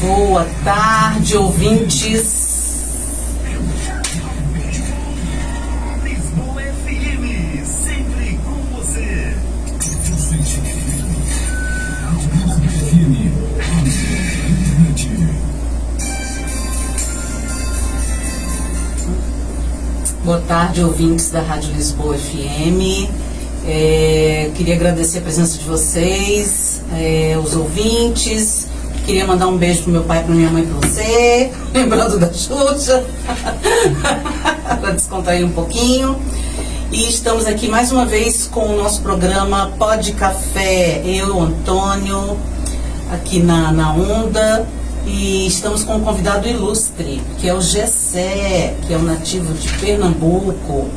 Boa tarde, ouvintes. Lisboa FM, sempre com você. Boa tarde, ouvintes da Rádio Lisboa FM. Queria agradecer a presença de vocês, os ouvintes. Queria mandar um beijo pro meu pai, pra minha mãe, pra você, lembrando da Xuxa, para descontrair um pouquinho. E estamos aqui mais uma vez com o nosso programa Pod Café, eu, Antônio, aqui na Onda. E estamos com um convidado ilustre, que é o Gessé, que é um nativo de Pernambuco.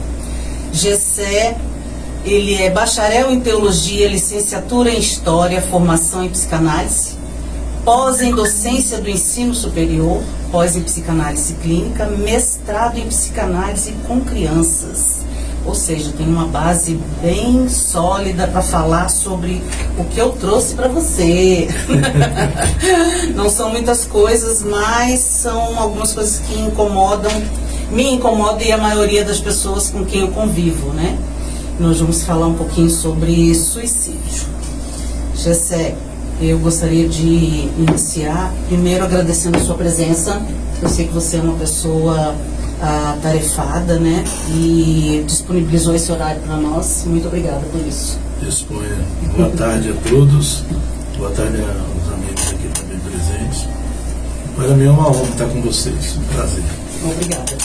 Gessé, ele é bacharel em teologia, licenciatura em história, formação em psicanálise, pós em docência do ensino superior, pós em psicanálise clínica, mestrado em psicanálise com crianças. Ou seja, tem uma base bem sólida para falar sobre o que eu trouxe para você. Não são muitas coisas, mas são algumas coisas que me incomodam e a maioria das pessoas com quem eu convivo, né? Nós vamos falar um pouquinho sobre suicídio. Gessé, eu gostaria de iniciar primeiro agradecendo a sua presença. Eu sei que você é uma pessoa tarefada, né? E disponibilizou esse horário para nós. Muito obrigada por isso. Disponha. Boa tarde a todos. Boa tarde aos amigos aqui também presentes. Para mim é uma honra estar com vocês. Um prazer. Obrigada.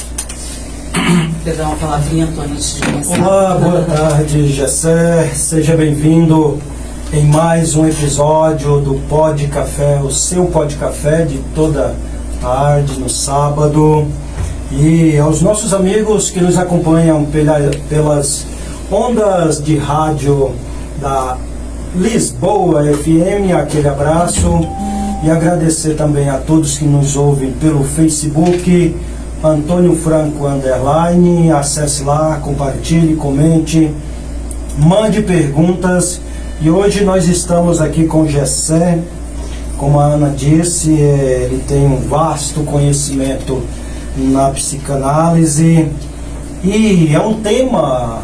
Quer dar uma palavrinha, Antônio, antes de começar? Olá, boa tarde, Gessé. Seja bem-vindo em mais um episódio do Pod Café, o seu Pod Café de toda tarde, no sábado. E aos nossos amigos que nos acompanham pelas ondas de rádio da Lisboa FM, aquele abraço. E agradecer também a todos que nos ouvem pelo Facebook, Antônio Franco _, acesse lá, compartilhe, comente, mande perguntas. E hoje nós estamos aqui com o Gessé. Como a Ana disse, ele tem um vasto conhecimento na psicanálise e é um tema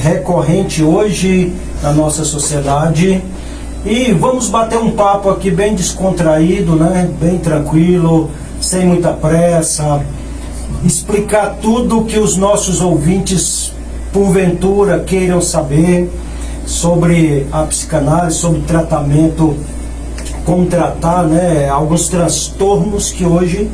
recorrente hoje na nossa sociedade. E vamos bater um papo aqui bem descontraído, né? Bem tranquilo, sem muita pressa, explicar tudo que os nossos ouvintes porventura queiram saber sobre a psicanálise, sobre tratamento, como tratar, né, alguns transtornos que hoje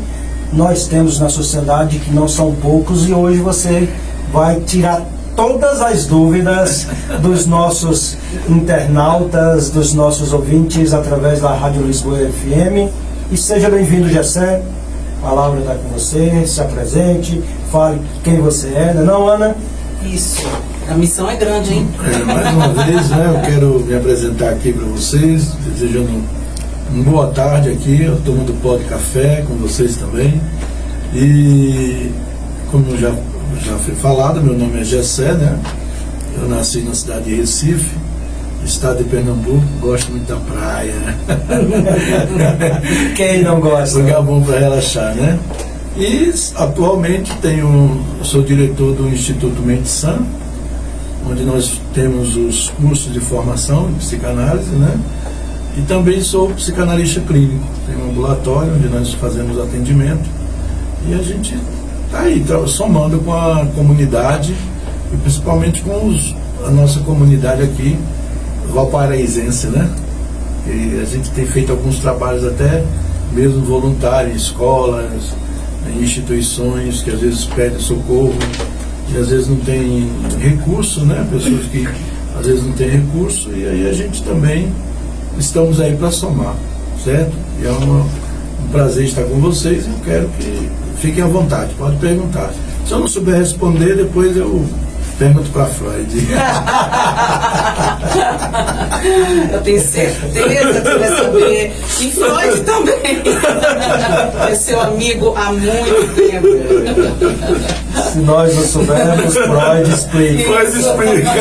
nós temos na sociedade, que não são poucos, e hoje você vai tirar todas as dúvidas dos nossos internautas, dos nossos ouvintes, através da Rádio Lisboa FM. E seja bem-vindo, Gessé. A palavra está com você, se apresente, fale quem você é, não, Ana? Isso. A missão é grande, hein? Mais uma vez, né, eu quero me apresentar aqui para vocês, desejando uma boa tarde aqui, eu estou do Pod Café com vocês também. E como já foi falado, meu nome é Gessé, né? Eu nasci na cidade de Recife, estado de Pernambuco, gosto muito da praia. Quem não gosta? Lugar bom para relaxar, né? E atualmente sou diretor do Instituto Mente Sã, onde nós temos os cursos de formação em psicanálise, né? E também sou psicanalista clínico, tenho um ambulatório onde nós fazemos atendimento e a gente está aí somando com a comunidade e principalmente com a nossa comunidade aqui valparaísense, né? E a gente tem feito alguns trabalhos até mesmo voluntários em escolas, em instituições que às vezes pedem socorro e às vezes não tem recurso, né? Pessoas que às vezes não têm recurso, e aí a gente também estamos aí para somar, certo? E é um prazer estar com vocês e eu quero que fiquem à vontade, pode perguntar. Se eu não souber responder, depois eu pergunto para Freud. Eu tenho certeza que vai saber. E Freud também. É seu amigo há muito tempo. Se nós não soubermos, Freud explica. Freud explica.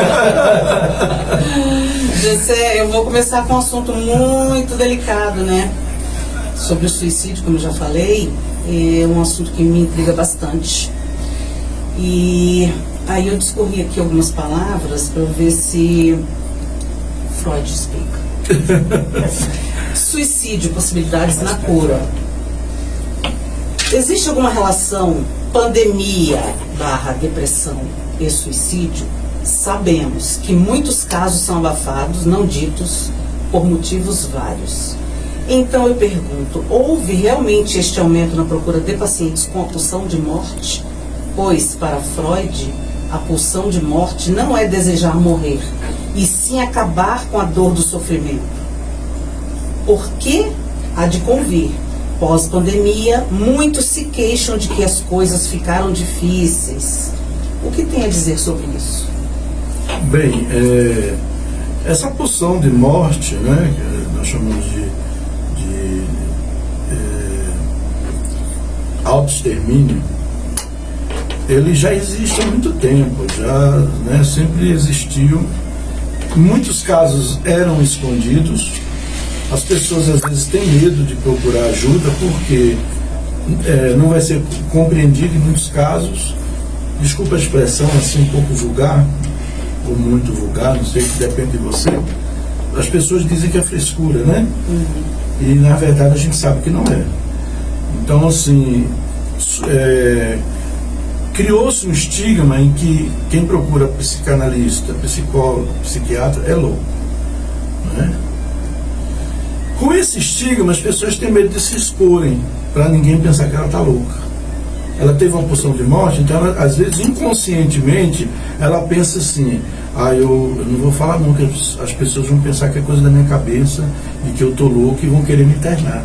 Gessé, eu vou começar com um assunto muito delicado, né? Sobre o suicídio, como eu já falei, é um assunto que me intriga bastante. E aí eu discorri aqui algumas palavras para ver se Freud explica. Suicídio, possibilidades na cura. Existe alguma relação pandemia/depressão e suicídio? Sabemos que muitos casos são abafados, não ditos, por motivos vários. Então eu pergunto, houve realmente este aumento na procura de pacientes com a pulsão de morte? Pois, para Freud, a pulsão de morte não é desejar morrer, e sim acabar com a dor do sofrimento. Por que há de convir? Pós-pandemia, muitos se queixam de que as coisas ficaram difíceis. O que tem a dizer sobre isso? Bem, essa pulsão de morte, né, que nós chamamos de autoextermínio, ele já existe há muito tempo, já, né, sempre existiu. Em muitos casos eram escondidos. As pessoas às vezes têm medo de procurar ajuda porque não vai ser compreendido em muitos casos. Desculpa a expressão assim um pouco vulgar, ou muito vulgar, não sei, que depende de você. As pessoas dizem que é frescura, né? E na verdade a gente sabe que não é. Então, assim, criou-se um estigma em que quem procura psicanalista, psicólogo, psiquiatra é louco, né? Com esse estigma, as pessoas têm medo de se exporem, para ninguém pensar que ela está louca. Ela teve uma pulsão de morte, então ela, às vezes inconscientemente ela pensa assim: eu não vou falar não, que as pessoas vão pensar que é coisa da minha cabeça e que eu estou louco e vão querer me internar.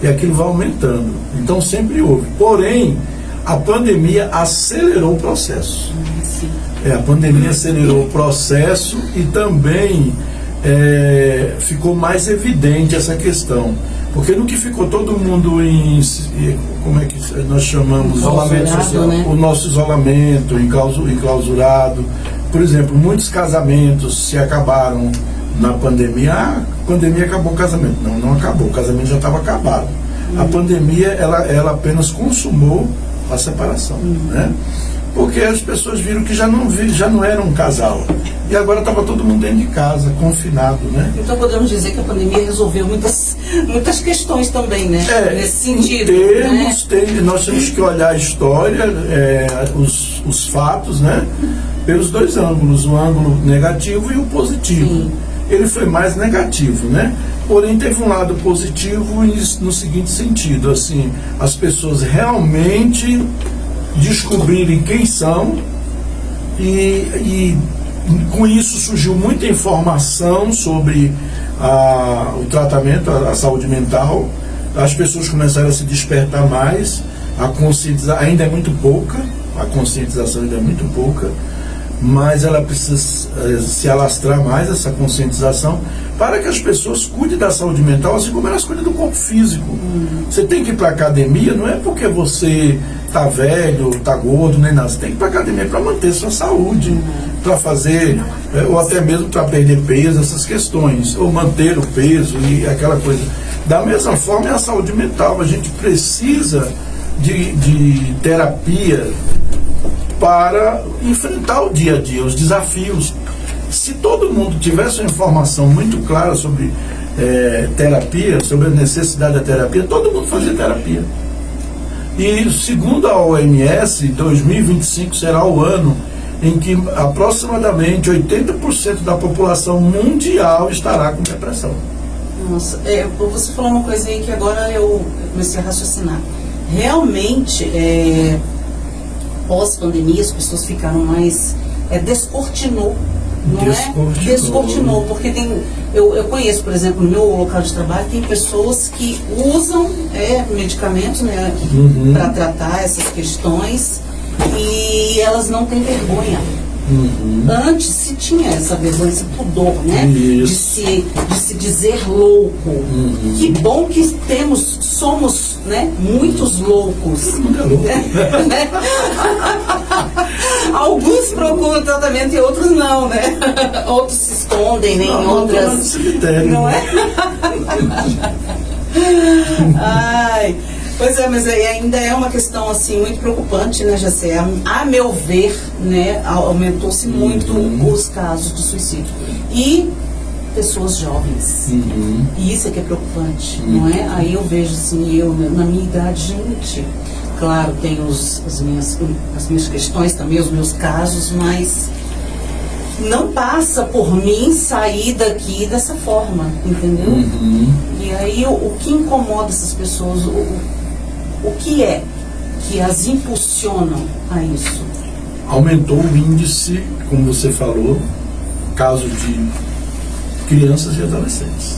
E aquilo vai aumentando. Então sempre houve. Porém, a pandemia acelerou o processo. A pandemia acelerou o processo e também ficou mais evidente essa questão. Porque no que ficou todo mundo em, como é que nós chamamos? Isolamento social, né? O nosso isolamento, enclausurado. Por exemplo, muitos casamentos se acabaram na pandemia. A pandemia acabou o casamento. Não acabou, o casamento já estava acabado. A pandemia, ela apenas consumou a separação, né? Porque as pessoas viram que já não era um casal. E agora estava todo mundo dentro de casa, confinado, né? Então podemos dizer que a pandemia resolveu muitas questões também, né? Nesse sentido. Nós temos que olhar a história, os fatos, né? Pelos dois ângulos, o ângulo negativo e o positivo. Sim. Ele foi mais negativo, né? Porém teve um lado positivo no seguinte sentido, assim, as pessoas realmente descobrirem quem são e com isso surgiu muita informação sobre o tratamento, a saúde mental. As pessoas começaram a se despertar mais, a conscientização ainda é muito pouca, a conscientização ainda é muito pouca, mas ela precisa se alastrar mais, essa conscientização, para que as pessoas cuidem da saúde mental, assim como elas cuidam do corpo físico. Você tem que ir para a academia, não é porque você está velho, está gordo, nem nada. Você tem que ir para a academia para manter sua saúde, para fazer, ou até mesmo para perder peso, essas questões, ou manter o peso e aquela coisa. Da mesma forma é a saúde mental. A gente precisa de terapia para enfrentar o dia a dia, os desafios. Se todo mundo tivesse uma informação muito clara sobre terapia, sobre a necessidade da terapia, todo mundo fazia terapia. E segundo a OMS, 2025 será o ano em que aproximadamente 80% da população mundial estará com depressão. Nossa, você falou uma coisa aí que agora eu comecei a raciocinar. Realmente, pós-pandemia, as pessoas ficaram mais... descortinou, não descortinou, porque eu conheço, por exemplo, no meu local de trabalho, tem pessoas que usam medicamentos, né, para tratar essas questões, e elas não têm vergonha Antes se tinha essa vergonha, esse pudor, né? De se dizer louco. Que bom que somos, né, muitos loucos. Todo mundo é louco. Né? Alguns procuram tratamento e outros não, né? Outros se escondem, nem em outras. Cemitério. Não é? Ai. Pois é, mas ainda é uma questão assim muito preocupante, né, Jacé? A meu ver, né, aumentou-se muito os casos de suicídio. E pessoas jovens. E isso é que é preocupante, não é? Aí eu vejo assim, na minha idade, gente, claro, tenho as minhas questões também, os meus casos, mas não passa por mim sair daqui dessa forma, entendeu? E aí o que incomoda essas pessoas, o que é que as impulsionam a isso? Aumentou o índice, como você falou, casos de crianças e adolescentes.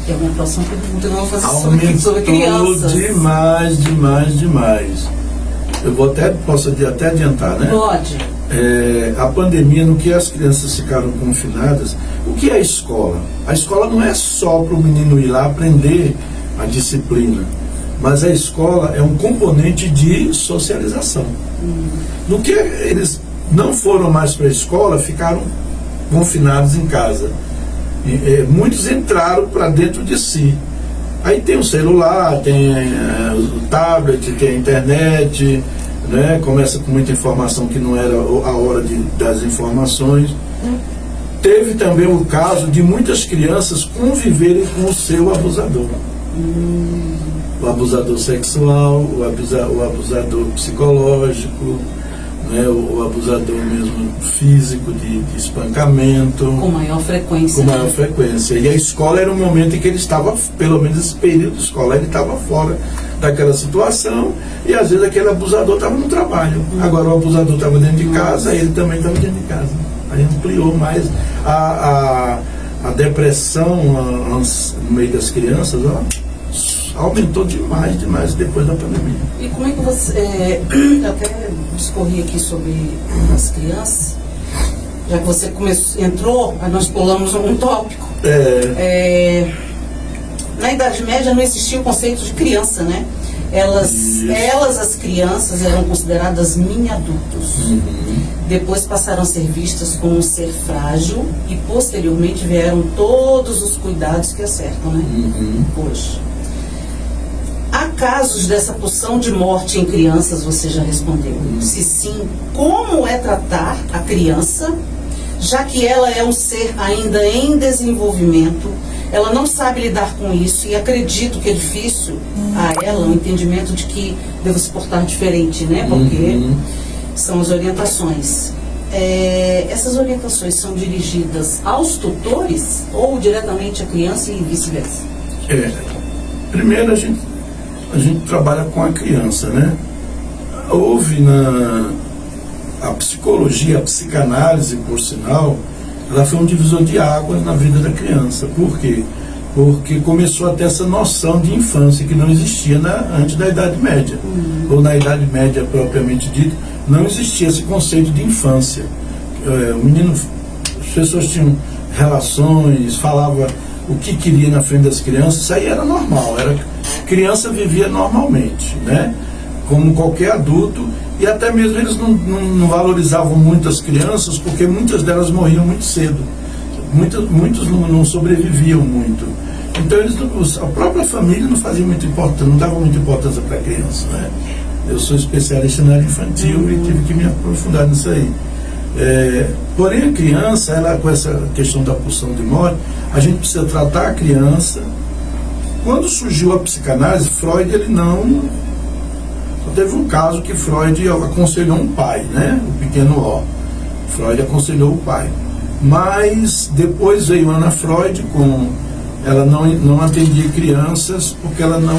É uma próxima pergunta, eu não vou fazer Aumentou sobre crianças. demais. Posso até adiantar, né? Pode. A pandemia, no que as crianças ficaram confinadas, o que é a escola? A escola não é só para o menino ir lá aprender a disciplina, mas a escola é um componente de socialização. No que eles não foram mais para a escola, ficaram confinados em casa. Muitos entraram para dentro de si. Aí tem o celular, tem o tablet, tem a internet, né? Começa com muita informação que não era a hora das informações. Teve também o caso de muitas crianças conviverem com o seu abusador. O abusador sexual, o abusador psicológico, né, o abusador mesmo físico, de espancamento. Com maior frequência. Com maior frequência. E a escola era um momento em que ele estava, pelo menos esse período de escola, ele estava fora daquela situação, e às vezes aquele abusador estava no trabalho. Agora o abusador estava dentro de casa, ele também estava dentro de casa. Aí ampliou mais a depressão no meio das crianças, ó, aumentou demais depois da pandemia. E como é que você... eu até discorri aqui sobre as crianças, já que você entrou, aí nós pulamos um tópico. Na Idade Média não existia o conceito de criança, né? Elas, as crianças, eram consideradas mini-adultos. Depois passaram a ser vistas como um ser frágil e posteriormente vieram todos os cuidados que acertam, né? Hoje. Há casos dessa pulsão de morte em crianças, você já respondeu. Se sim, como é tratar a criança, já que ela é um ser ainda em desenvolvimento, ela não sabe lidar com isso e acredito que é difícil a ela o entendimento de que devo se portar diferente, né? Porque são as orientações. Essas orientações são dirigidas aos tutores ou diretamente à criança e vice-versa? Primeiro a gente trabalha com a criança, né? Houve a psicologia, a psicanálise, por sinal, ela foi um divisor de águas na vida da criança. Por quê? Porque começou a ter essa noção de infância que não existia antes da Idade Média. Ou na Idade Média propriamente dita, não existia esse conceito de infância. As pessoas tinham relações, falava o que queria na frente das crianças, isso aí era normal, criança vivia normalmente, né? Como qualquer adulto, e até mesmo eles não valorizavam muito as crianças, porque muitas delas morriam muito cedo, muitos não sobreviviam muito. Então a própria família não fazia muita importância, não dava muita importância para a criança, né? Eu sou especialista na área infantil e tive que me aprofundar nisso aí. Porém a criança, ela, com essa questão da pulsão de morte, a gente precisa tratar a criança. Quando surgiu a psicanálise, Freud, ele não... Só teve um caso que Freud aconselhou um pai, né? O pequeno O. Freud aconselhou o pai. Mas depois veio Ana Freud ela não atendia crianças, porque ela não...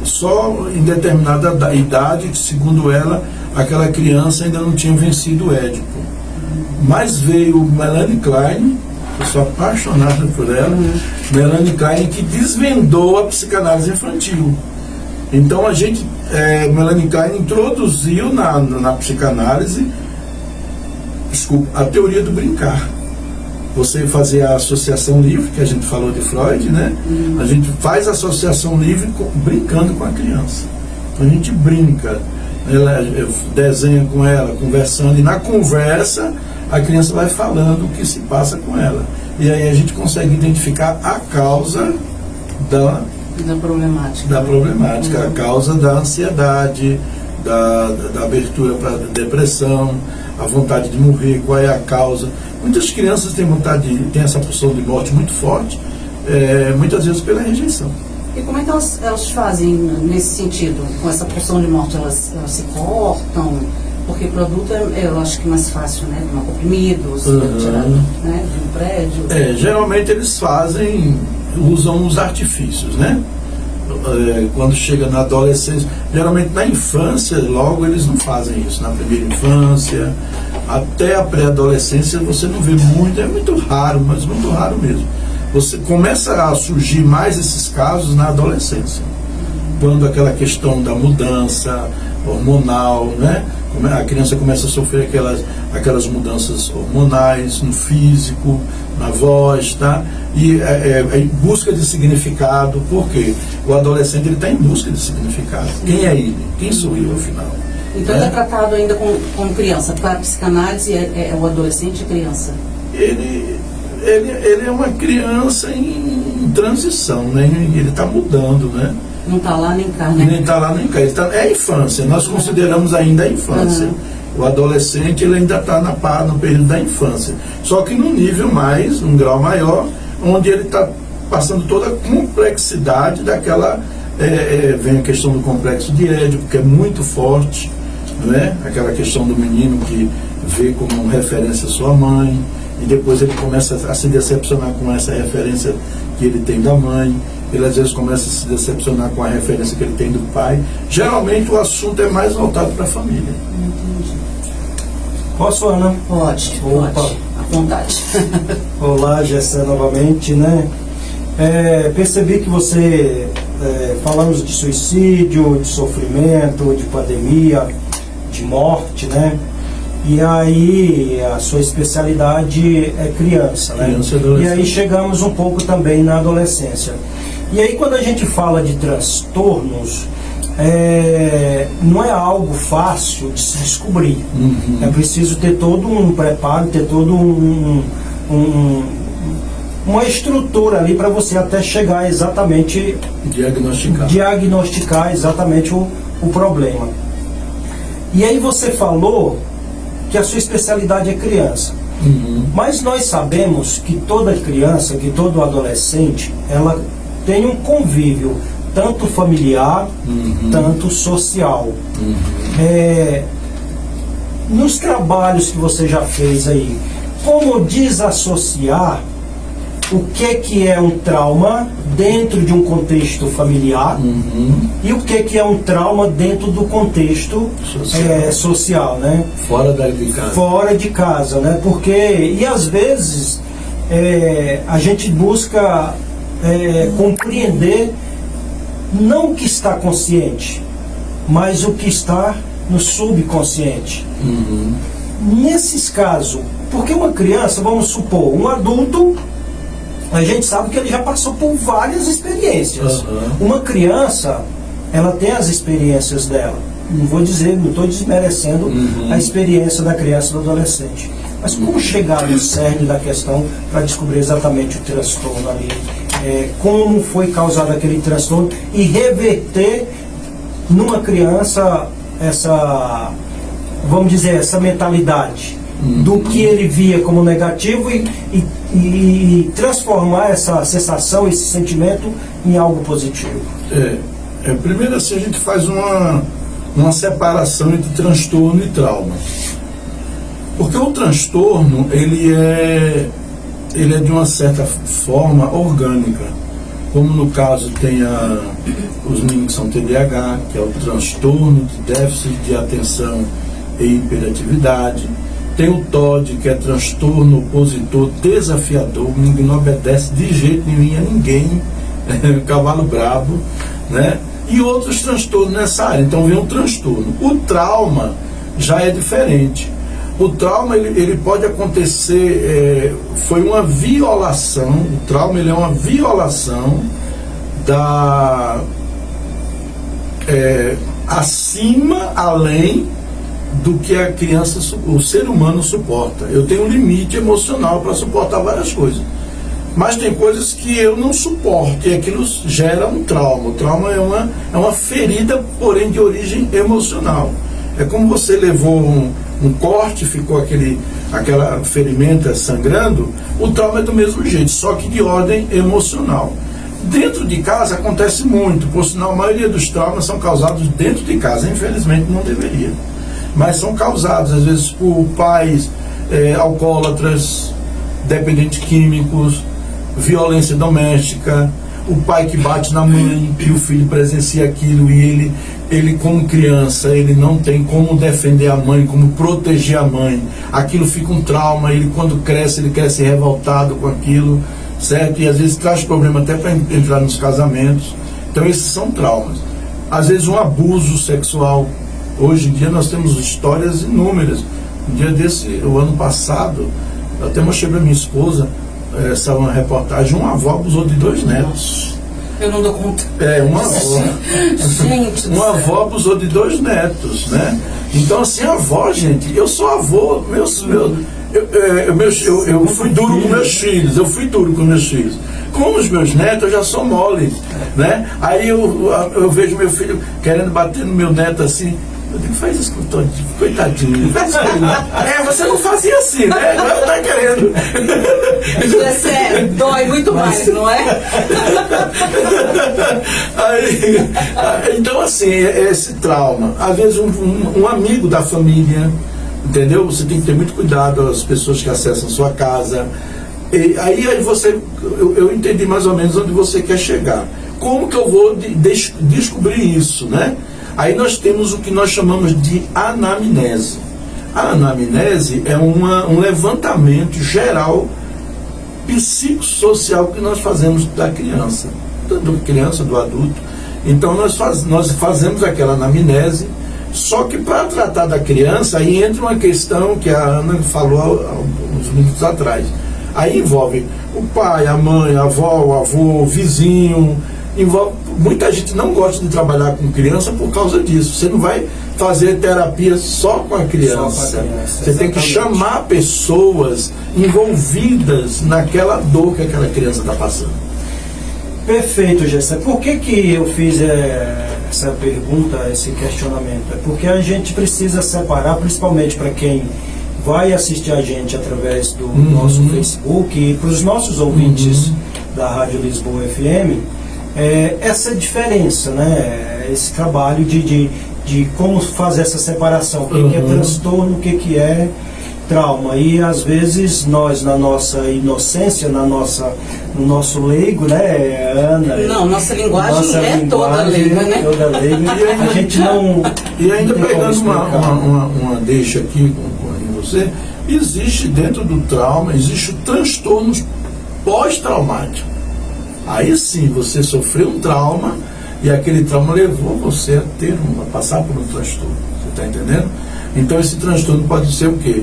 Só em determinada idade, segundo ela, aquela criança ainda não tinha vencido o Édipo. Mas veio Melanie Klein, eu sou apaixonado por ela, Melanie Klein, que desvendou a psicanálise infantil. Então Melanie Klein introduziu na psicanálise a teoria do brincar. Você fazer a associação livre, que a gente falou de Freud, né? A gente faz a associação livre brincando com a criança. Então a gente brinca, ela desenha com ela, conversando, e na conversa a criança vai falando o que se passa com ela. E aí a gente consegue identificar a causa da problemática, a causa da ansiedade, da abertura para depressão, a vontade de morrer, qual é a causa. Muitas crianças têm têm essa pulsão de morte muito forte, muitas vezes pela rejeição. E como é que elas fazem nesse sentido? Com essa pulsão de morte, elas se cortam? Porque produto eu acho que é mais fácil, né? Tomar comprimidos, tirar, né, de um prédio. Geralmente eles usam os artifícios, né? Quando chega na adolescência, geralmente na infância, logo eles não fazem isso. Na primeira infância, até a pré-adolescência você não vê muito, é muito raro, mas muito raro mesmo. Você começa a surgir mais esses casos na adolescência, quando aquela questão da mudança hormonal, né? A criança começa a sofrer aquelas mudanças hormonais no físico, na voz, tá? E em busca de significado. Por quê? O adolescente está em busca de significado. Quem é ele? Quem sou eu, afinal? Então ele é tratado ainda como criança. Para a psicanálise é o adolescente e criança? Ele é uma criança em transição, né? Ele está mudando, né? Não está lá nem cá, né? Nem está lá nem cá. É a infância. Nós consideramos ainda a infância. O adolescente ele ainda está no período da infância. Só que num nível mais, num grau maior, onde ele está passando toda a complexidade daquela... vem a questão do complexo de Édipo, que é muito forte, né? Aquela questão do menino que vê como referência sua mãe, e depois ele começa a se decepcionar com essa referência que ele tem da mãe. Ele às vezes começa a se decepcionar com a referência que ele tem do pai. Geralmente o assunto é mais voltado para a família. Entendi. Posso, Ana? Pode, à vontade. Olá, Gessé, novamente, né? Percebi que você, falamos de suicídio, de sofrimento, de pandemia, de morte, né? E aí a sua especialidade é criança, né? Criança e adolescente. E aí chegamos um pouco também na adolescência. E aí quando a gente fala de transtornos, não é algo fácil de se descobrir. É preciso ter todo um preparo, ter todo uma estrutura ali para você até chegar exatamente... Diagnosticar exatamente o problema. E aí você falou que a sua especialidade é criança. Mas nós sabemos que toda criança, que todo adolescente, ela tem um convívio tanto familiar, tanto social. Nos trabalhos que você já fez aí, como desassociar o que é um trauma dentro de um contexto familiar e o que é um trauma dentro do contexto social, né? Fora de casa, né? Porque, e às vezes, a gente busca compreender não o que está consciente, mas o que está no subconsciente. Nesses casos, porque uma criança, vamos supor, um adulto, a gente sabe que ele já passou por várias experiências. Uma criança, ela tem as experiências dela. Não vou dizer, não estou desmerecendo a experiência da criança e do adolescente. Mas como chegar no cerne da questão para descobrir exatamente o transtorno ali? Como foi causado aquele transtorno e reverter numa criança essa, vamos dizer, essa mentalidade do que ele via como negativo e transformar essa sensação, esse sentimento em algo positivo. Primeiro assim, a gente faz uma separação entre transtorno e trauma. Porque o transtorno, ele é de uma certa forma orgânica. Como no caso tem os meninos que são TDAH, que é o transtorno de déficit de atenção e hiperatividade. Tem o TOD, que é transtorno opositor desafiador, ninguém não obedece de jeito nenhum a ninguém, cavalo brabo, né? E outros transtornos nessa área. Então vem um transtorno. O trauma já é diferente. O trauma, ele pode acontecer, foi uma violação, o trauma ele é uma violação acima, além do que a criança, o ser humano suporta. Eu tenho um limite emocional para suportar várias coisas, mas tem coisas que eu não suporto e aquilo gera um trauma. O trauma é uma ferida, porém de origem emocional. É como você levou um corte, ficou aquela ferimenta sangrando, o trauma é do mesmo jeito, só que de ordem emocional. Dentro de casa acontece muito, por sinal a maioria dos traumas são causados dentro de casa, infelizmente não deveria, mas são causados às vezes por pais alcoólatras, dependentes químicos, violência doméstica, o pai que bate na mãe e o filho presencia aquilo e ele como criança, ele não tem como defender a mãe, como proteger a mãe, aquilo fica um trauma, ele quando cresce, ele cresce revoltado com aquilo, certo? E às vezes traz problema até para entrar nos casamentos. Então esses são traumas. Às vezes um abuso sexual. Hoje em dia nós temos histórias inúmeras. Um dia desse, o ano passado, eu até mostrei para minha esposa essa uma reportagem, uma avó abusou de 2 netos. Eu não dou conta. Uma avó. Gente, uma avó abusou de 2 netos, né? Então assim, a avó, gente, eu sou avô, eu fui duro com meus filhos, Com os meus netos eu já sou mole, né? Aí eu vejo meu filho querendo bater no meu neto assim, eu digo, faz isso com todo, coitadinho, faz isso com você não fazia assim, né? Agora tá querendo. Isso é sério, dói muito mais, não é? Então assim, esse trauma, às vezes um amigo da família, entendeu? Você tem que ter muito cuidado as pessoas que acessam sua casa. E aí eu entendi mais ou menos onde você quer chegar. Como que eu vou descobrir isso, né? Aí nós temos o que nós chamamos de anamnese. A anamnese é um levantamento geral psicossocial que nós fazemos da criança, do adulto. Então nós fazemos aquela anamnese. Só que para tratar da criança, aí entra uma questão que a Ana falou há uns minutos atrás. Aí envolve o pai, a mãe, a avó, o avô, o vizinho. Muita gente não gosta de trabalhar com criança por causa disso. Você não vai fazer terapia só com a criança. Você tem que chamar pessoas envolvidas naquela dor que aquela criança está passando. Perfeito, Gessé. Por que eu fiz essa pergunta, esse questionamento? É porque a gente precisa separar, principalmente para quem vai assistir a gente através do nosso Facebook e para os nossos ouvintes da Rádio Lisboa FM, essa diferença, né? Esse trabalho de como fazer essa separação, o que é transtorno, o que é trauma. E às vezes nós, na nossa inocência, no nosso leigo, né, Ana? Não, nossa linguagem toda leiga, né? Toda leiga. A gente não. E ainda pegando uma deixa aqui com você, existe dentro do trauma, existe o transtorno pós-traumático. Aí sim, você sofreu um trauma e aquele trauma levou você a passar por um transtorno. Você está entendendo? Então esse transtorno pode ser o quê?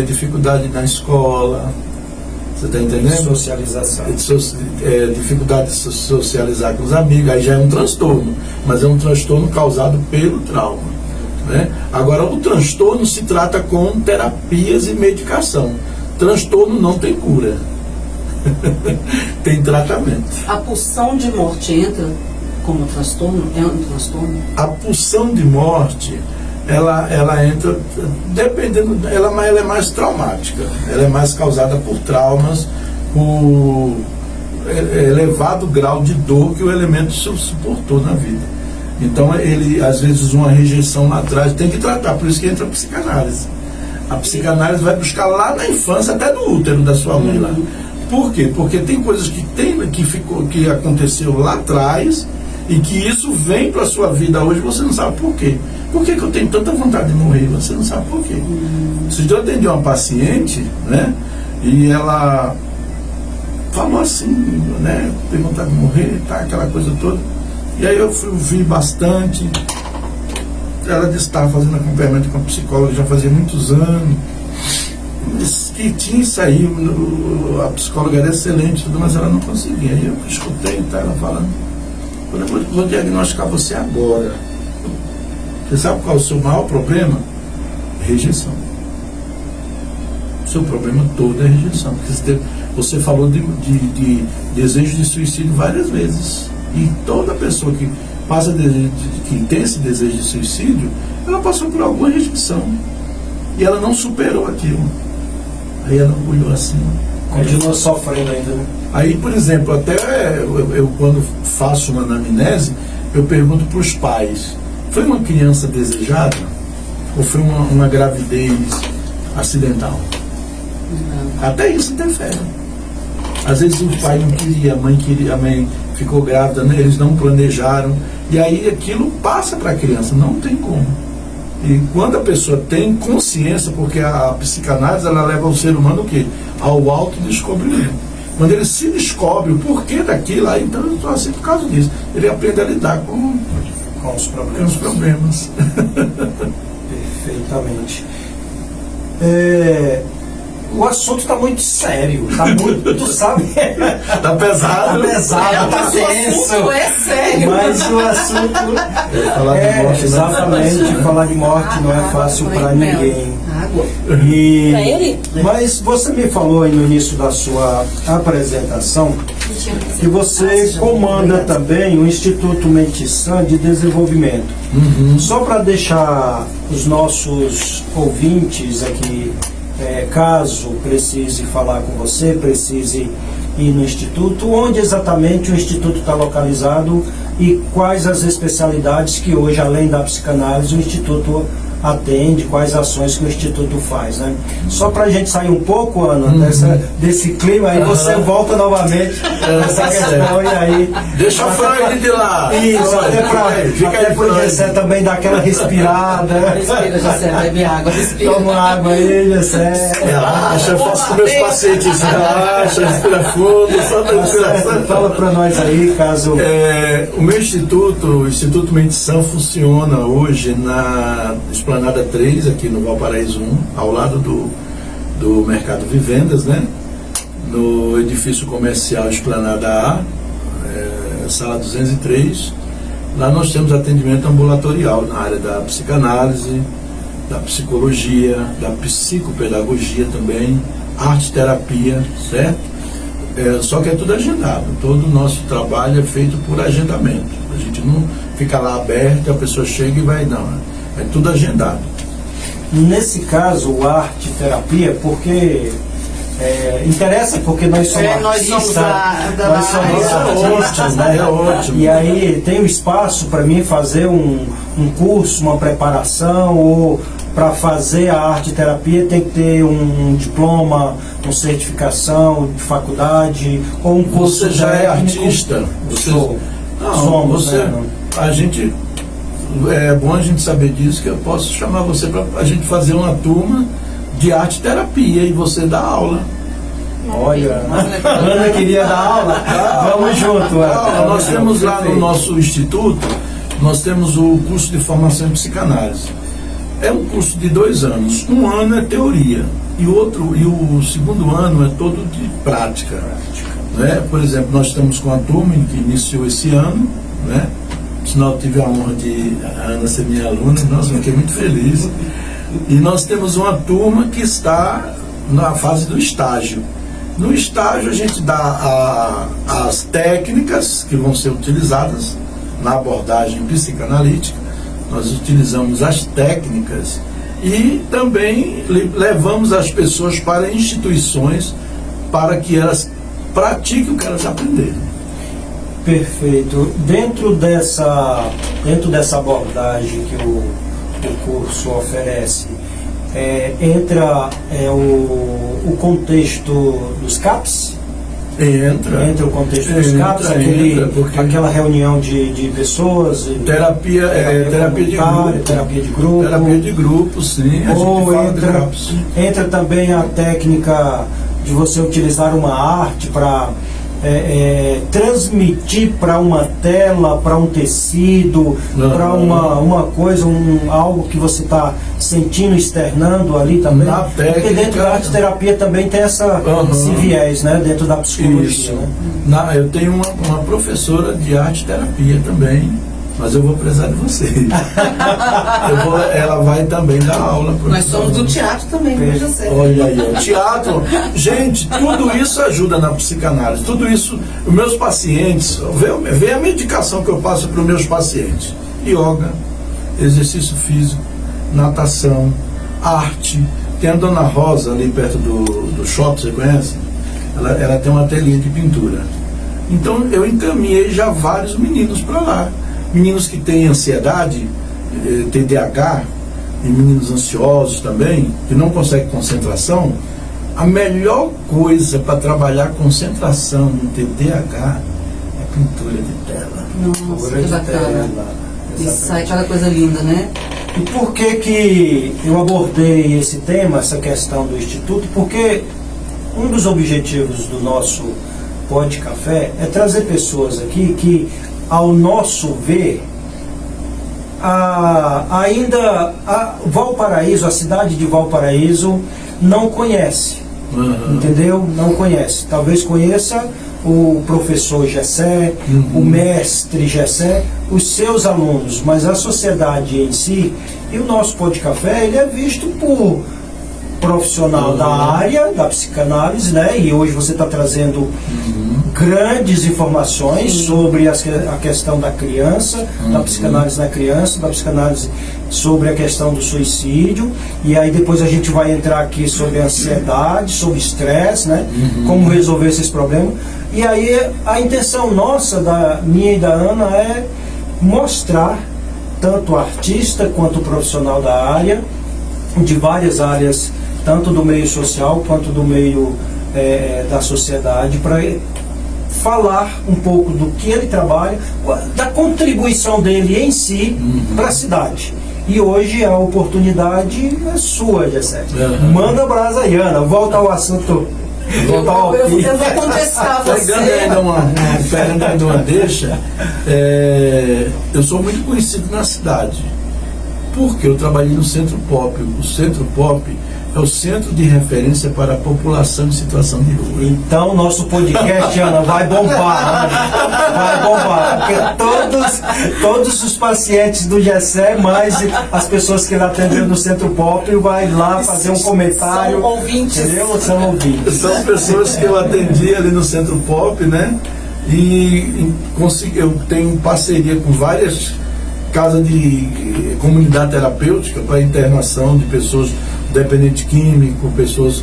Dificuldade na escola, você está entendendo? Socialização. Dificuldade de socializar com os amigos, aí já é um transtorno, mas é um transtorno causado pelo trauma, né? Agora, o transtorno se trata com terapias e medicação. Transtorno não tem cura. Tem tratamento. A pulsão de morte entra como transtorno? É um transtorno? A pulsão de morte, ela entra, dependendo, ela é mais traumática. Ela é mais causada por traumas, por elevado grau de dor que o elemento suportou na vida. Então, às vezes, uma rejeição lá atrás tem que tratar, por isso que entra a psicanálise. A psicanálise vai buscar lá na infância, até no útero da sua mãe lá. Por quê? Porque tem coisas que aconteceu lá atrás e que isso vem para a sua vida hoje, você não sabe por quê. Por que eu tenho tanta vontade de morrer? Você não sabe por quê. Se eu atendi uma paciente, né, e ela falou assim, né, tem vontade de morrer, tá, aquela coisa toda. E aí eu vi bastante, ela disse que estava fazendo acompanhamento com a psicóloga já fazia muitos anos, que tinha isso aí, a psicóloga era excelente, tudo, mas ela não conseguia. Aí eu escutei, tá, ela falando, eu vou diagnosticar você agora. Você sabe qual é o seu maior problema? Rejeição. O seu problema todo é rejeição. Porque você falou de desejo de suicídio várias vezes. E toda pessoa que que tem esse desejo de suicídio, ela passou por alguma rejeição. E ela não superou aquilo. Aí ela olhou assim. Continua sofrendo ainda, né? Aí, por exemplo, até eu quando faço uma anamnese, eu pergunto para os pais, foi uma criança desejada? Ou foi uma gravidez acidental? Não. Até isso interfere. Às vezes o pai não queria, a mãe ficou grávida, né? Eles não planejaram. E aí aquilo passa para a criança, não tem como. E quando a pessoa tem consciência, porque a psicanálise ela leva o ser humano o quê? Ao autodescobrimento. Quando ele se descobre o porquê daquilo, aí então eu estou assim por causa disso. Ele aprende a lidar com os problemas. Perfeitamente. O assunto está muito sério, está muito, sabe? Tá pesado. Tá pesado, tá O tenso. assunto é sério. Mas o assunto Falar de morte, né? exatamente, falar de morte não é fácil para ninguém. Água. E, Pra ele? mas você me falou aí no início da sua apresentação que você comanda também o Instituto Mente Sã de Desenvolvimento. Só para deixar os nossos ouvintes aqui, caso precise falar com você, precise ir no Instituto, onde exatamente o Instituto está localizado e quais as especialidades que hoje, além da psicanálise, o Instituto atende, quais ações que o Instituto faz, né? Só para a gente sair um pouco, Ana, desse clima, aí você volta novamente nessa questão e aí... Deixa o Freud de lá. Isso, até para o Gessé também dar aquela respirada. Respira, José, bebe água, respira. Toma água aí, Gessé. Relaxa, eu faço com meus pacientes. Relaxa, respira fundo, solta a respiração. Fala para nós aí, caso... O meu instituto, o Instituto Mente Sã, funciona hoje na Esplanada 3, aqui no Valparaíso 1, ao lado do Mercado Vivendas, né? No edifício comercial Esplanada A, sala 203. Lá nós temos atendimento ambulatorial na área da psicanálise, da psicologia, da psicopedagogia também, arte-terapia, certo? Só que é tudo agendado. Todo o nosso trabalho é feito por agendamento. A gente não fica lá aberto, a pessoa chega e vai, não. É tudo agendado. Nesse caso, o arte-terapia, porque interessa, porque nós somos nós somos artistas, da nós somos área. artistas, né? É ótimo. E aí tem o espaço para mim fazer um curso, uma preparação, ou para fazer a arte-terapia tem que ter um diploma, uma certificação de faculdade, ou um curso Você já é técnico. artista? Sou. Não, Somos, você, né? a gente, é bom a gente saber disso, que eu posso chamar você para a gente fazer uma turma de arte-terapia e você dá aula. Olha, a Ana queria dar aula. Vamos junto. Nós temos lá no nosso instituto, nós temos o curso de formação em psicanálise. É um curso de 2 anos. Um ano é teoria e o segundo ano é todo de prática. Né? Por exemplo, nós estamos com a turma que iniciou esse ano, né? Sinal, eu tive a honra de a Ana ser minha aluna, nossa, eu fiquei muito feliz. E nós temos uma turma que está na fase do estágio. No estágio a gente dá as técnicas que vão ser utilizadas na abordagem psicanalítica. Nós utilizamos as técnicas e também levamos as pessoas para instituições para que elas pratiquem o que elas aprenderam. Perfeito. Dentro dessa abordagem que o curso oferece, entra o contexto dos CAPs? Entra o contexto dos CAPs, aquela reunião de pessoas, terapia de grupo. Terapia de grupo, sim. Ou entra também a técnica de você utilizar uma arte para transmitir para uma tela, para um tecido, para uma coisa, algo que você está sentindo, externando ali também. Na técnica, porque dentro da arte terapia também tem esse viés, né? Dentro da psicologia. Isso. Né? Eu tenho uma professora de arte terapia também, mas eu vou precisar de vocês. Ela vai também dar aula. Nós somos do teatro também, viu, José? Olha aí, o teatro. Gente, tudo isso ajuda na psicanálise. Tudo isso, os meus pacientes, vê a medicação que eu passo para os meus pacientes: yoga, exercício físico, natação, arte. Tem a Dona Rosa ali perto do shopping, você conhece? Ela tem um ateliê de pintura. Então eu encaminhei já vários meninos para lá. Meninos que têm ansiedade, TDAH, e meninos ansiosos também, que não conseguem concentração. A melhor coisa para trabalhar concentração no TDAH é pintura de tela. Nossa, que bacana. E sai cada coisa linda, né? E por que eu abordei esse tema, essa questão do Instituto? Porque um dos objetivos do nosso Pod Café é trazer pessoas aqui que, ao nosso ver, ainda Valparaíso, a cidade de Valparaíso, não conhece. Entendeu? Não conhece. Talvez conheça o professor Gessé, o mestre Gessé, os seus alunos, mas a sociedade em si, e o nosso Pod Café, ele é visto por profissional da área da psicanálise, né? E hoje você está trazendo grandes informações sobre a questão da criança, da psicanálise na criança, da psicanálise sobre a questão do suicídio, e aí depois a gente vai entrar aqui sobre a ansiedade, sobre estresse, né? Como resolver esses problemas. E aí a intenção nossa, minha e da Ana, é mostrar tanto o artista quanto o profissional da área, de várias áreas, tanto do meio social quanto do meio da sociedade, para falar um pouco do que ele trabalha, da contribuição dele em si para a cidade. E hoje a oportunidade é sua, Gessé. Manda brasa aí, Ana. Volta ao assunto. Eu vou contestar você. Pegando ainda uma deixa, eu sou muito conhecido na cidade, porque eu trabalhei no Centro Pop. O Centro Pop é o centro de referência para a população em situação de rua. Então, nosso podcast, Ana, vai bombar. Vai bombar. Porque todos os pacientes do Gessé, mais as pessoas que ele atendeu no Centro Pop, vai lá fazer um comentário. São ouvintes. Entendeu? São ouvintes. São pessoas que eu atendi ali no Centro Pop, né? E eu tenho parceria com várias casas de comunidade terapêutica para internação de pessoas dependentes químicos, pessoas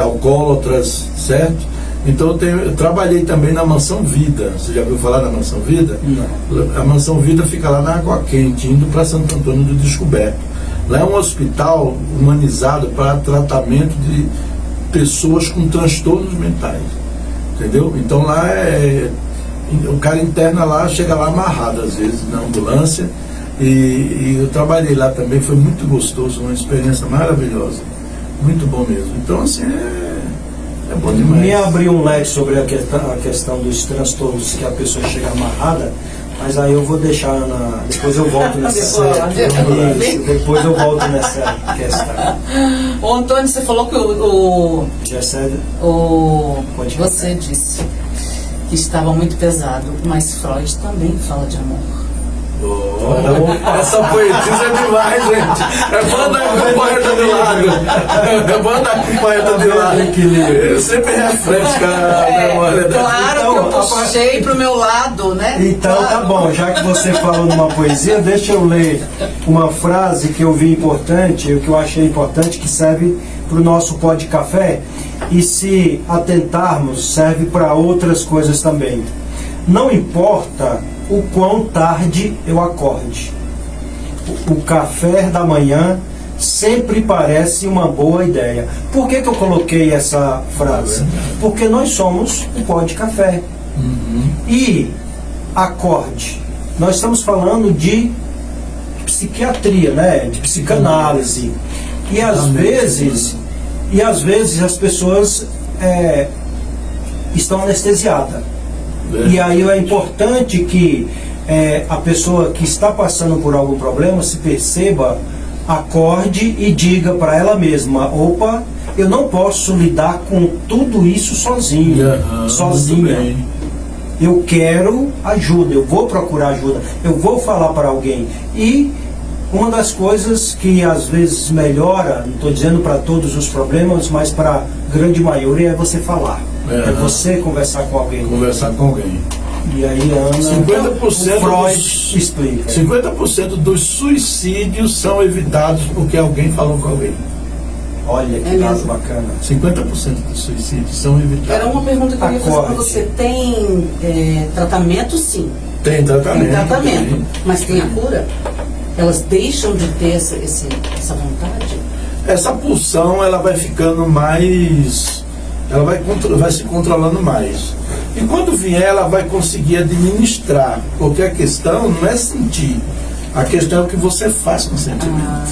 alcoólatras, certo? Então eu trabalhei também na Mansão Vida. Você já ouviu falar da Mansão Vida? Não. A Mansão Vida fica lá na Água Quente, indo para Santo Antônio do Descoberto. Lá é um hospital humanizado para tratamento de pessoas com transtornos mentais, entendeu? Então lá o cara interna lá, chega lá amarrado às vezes na ambulância. E eu trabalhei lá também, foi muito gostoso, uma experiência maravilhosa, muito bom mesmo. Então assim, é bom demais. Me abriu um leque sobre a questão dos transtornos que a pessoa chega amarrada, mas aí eu vou deixar depois eu volto nessa depois eu volto nessa questão. Ô Antônio, você falou que você disse que estava muito pesado, mas Freud também fala de amor. Essa poetisa é demais, gente. É bom andar com o poeta do lado. É bom andar com o poeta do lado. Ele sempre refresca a memória dela. Claro, então, que eu puxei pro meu lado, né? Então claro. Tá bom, já que você falou numa poesia, deixa eu ler uma frase que eu vi importante, que eu achei importante, que serve para o nosso Pod Café, e se atentarmos, serve para outras coisas também. Não importa o quão tarde eu acorde, o café da manhã sempre parece uma boa ideia. Por que eu coloquei essa frase? Porque nós somos um Pod Café. E acorde, nós estamos falando de psiquiatria, né? De psicanálise. E às vezes as pessoas estão anestesiadas. E aí é importante que a pessoa que está passando por algum problema se perceba, acorde e diga para ela mesma: opa, eu não posso lidar com tudo isso sozinha. Eu quero ajuda, eu vou procurar ajuda, eu vou falar para alguém. E uma das coisas que às vezes melhora, não estou dizendo para todos os problemas, mas para a grande maioria, é você falar. É você conversar com alguém. E aí, Ana, 50% Freud explica. 50% dos suicídios são evitados porque alguém falou com alguém. Olha que dado bacana. 50% dos suicídios são evitados. Era uma pergunta que eu ia fazer para você. Tem tratamento, sim. Tem tratamento. Tem tratamento. Mas tem a cura? Elas deixam de ter essa vontade? Essa pulsão, ela vai ficando mais... Ela vai se controlando mais. E quando vier, ela vai conseguir administrar. Porque a questão não é sentir. A questão é o que você faz com o sentimento.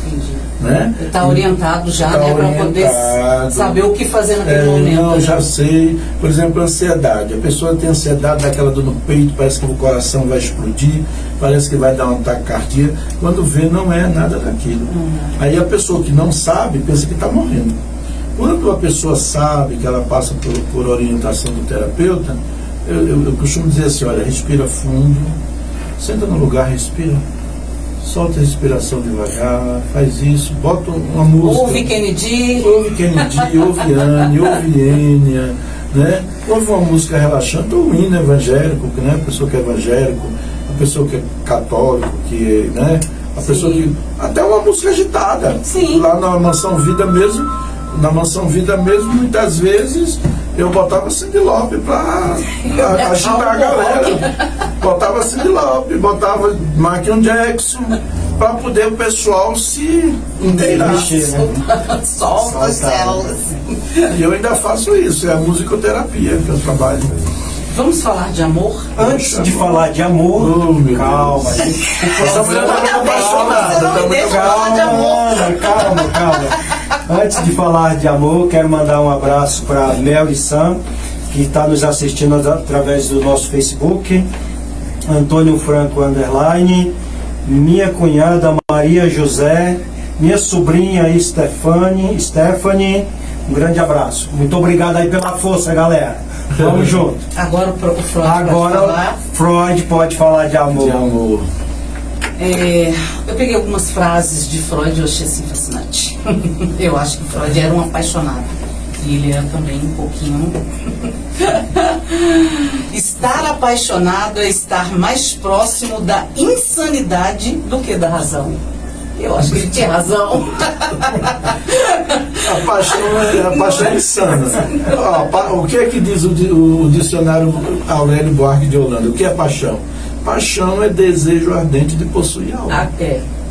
Entendi. Né? Está orientado já, Tá né? Para poder saber o que fazer naquele momento. Não, né? já sei. Por exemplo, ansiedade. A pessoa tem ansiedade, dá aquela dor no peito, parece que o coração vai explodir, parece que vai dar um ataque cardíaco. Quando vê, não é nada daquilo. Aí a pessoa que não sabe, pensa que está morrendo. Quando a pessoa sabe que ela passa por orientação do terapeuta, eu costumo dizer assim: olha, respira fundo, senta no lugar, respira, solta a respiração devagar, faz isso, bota uma música. Ouve Kennedy, ouve Anne, ouve Enya, né? Ouve uma música relaxante, ou um hino evangélico, né? A pessoa que é evangélico, a pessoa que é católico, que é, né? A pessoa que. Até uma música agitada. Sim. Lá na Mansão Vida mesmo. Na Mansão Vida mesmo, muitas vezes eu botava Cyndi Lauper para agitar a galera. Botava Cyndi Lauper, botava Michael Jackson, para poder o pessoal se inteirar. solta as células. E eu ainda faço isso, é a musicoterapia que eu trabalho. Vamos falar de amor? Antes de falar de amor, calma. Essa mulher tá muito apaixonada, tá muito Calma. Antes de falar de amor, quero mandar um abraço para Mel e Sam, que está nos assistindo através do nosso Facebook, Antônio Franco _, minha cunhada Maria José, minha sobrinha Stephanie, um grande abraço. Muito obrigado aí pela força, galera. Vamos junto. Agora o Freud pode falar. Freud pode falar de amor. Eu peguei algumas frases de Freud e eu achei assim fascinante. Eu acho que Freud era um apaixonado. E ele era também um pouquinho. Estar apaixonado é estar mais próximo da insanidade do que da razão. Eu acho que ele tinha razão. A paixão é insana. O que é que diz o dicionário Aurélio Buarque de Holanda? O que é paixão? Paixão é desejo ardente de possuir algo.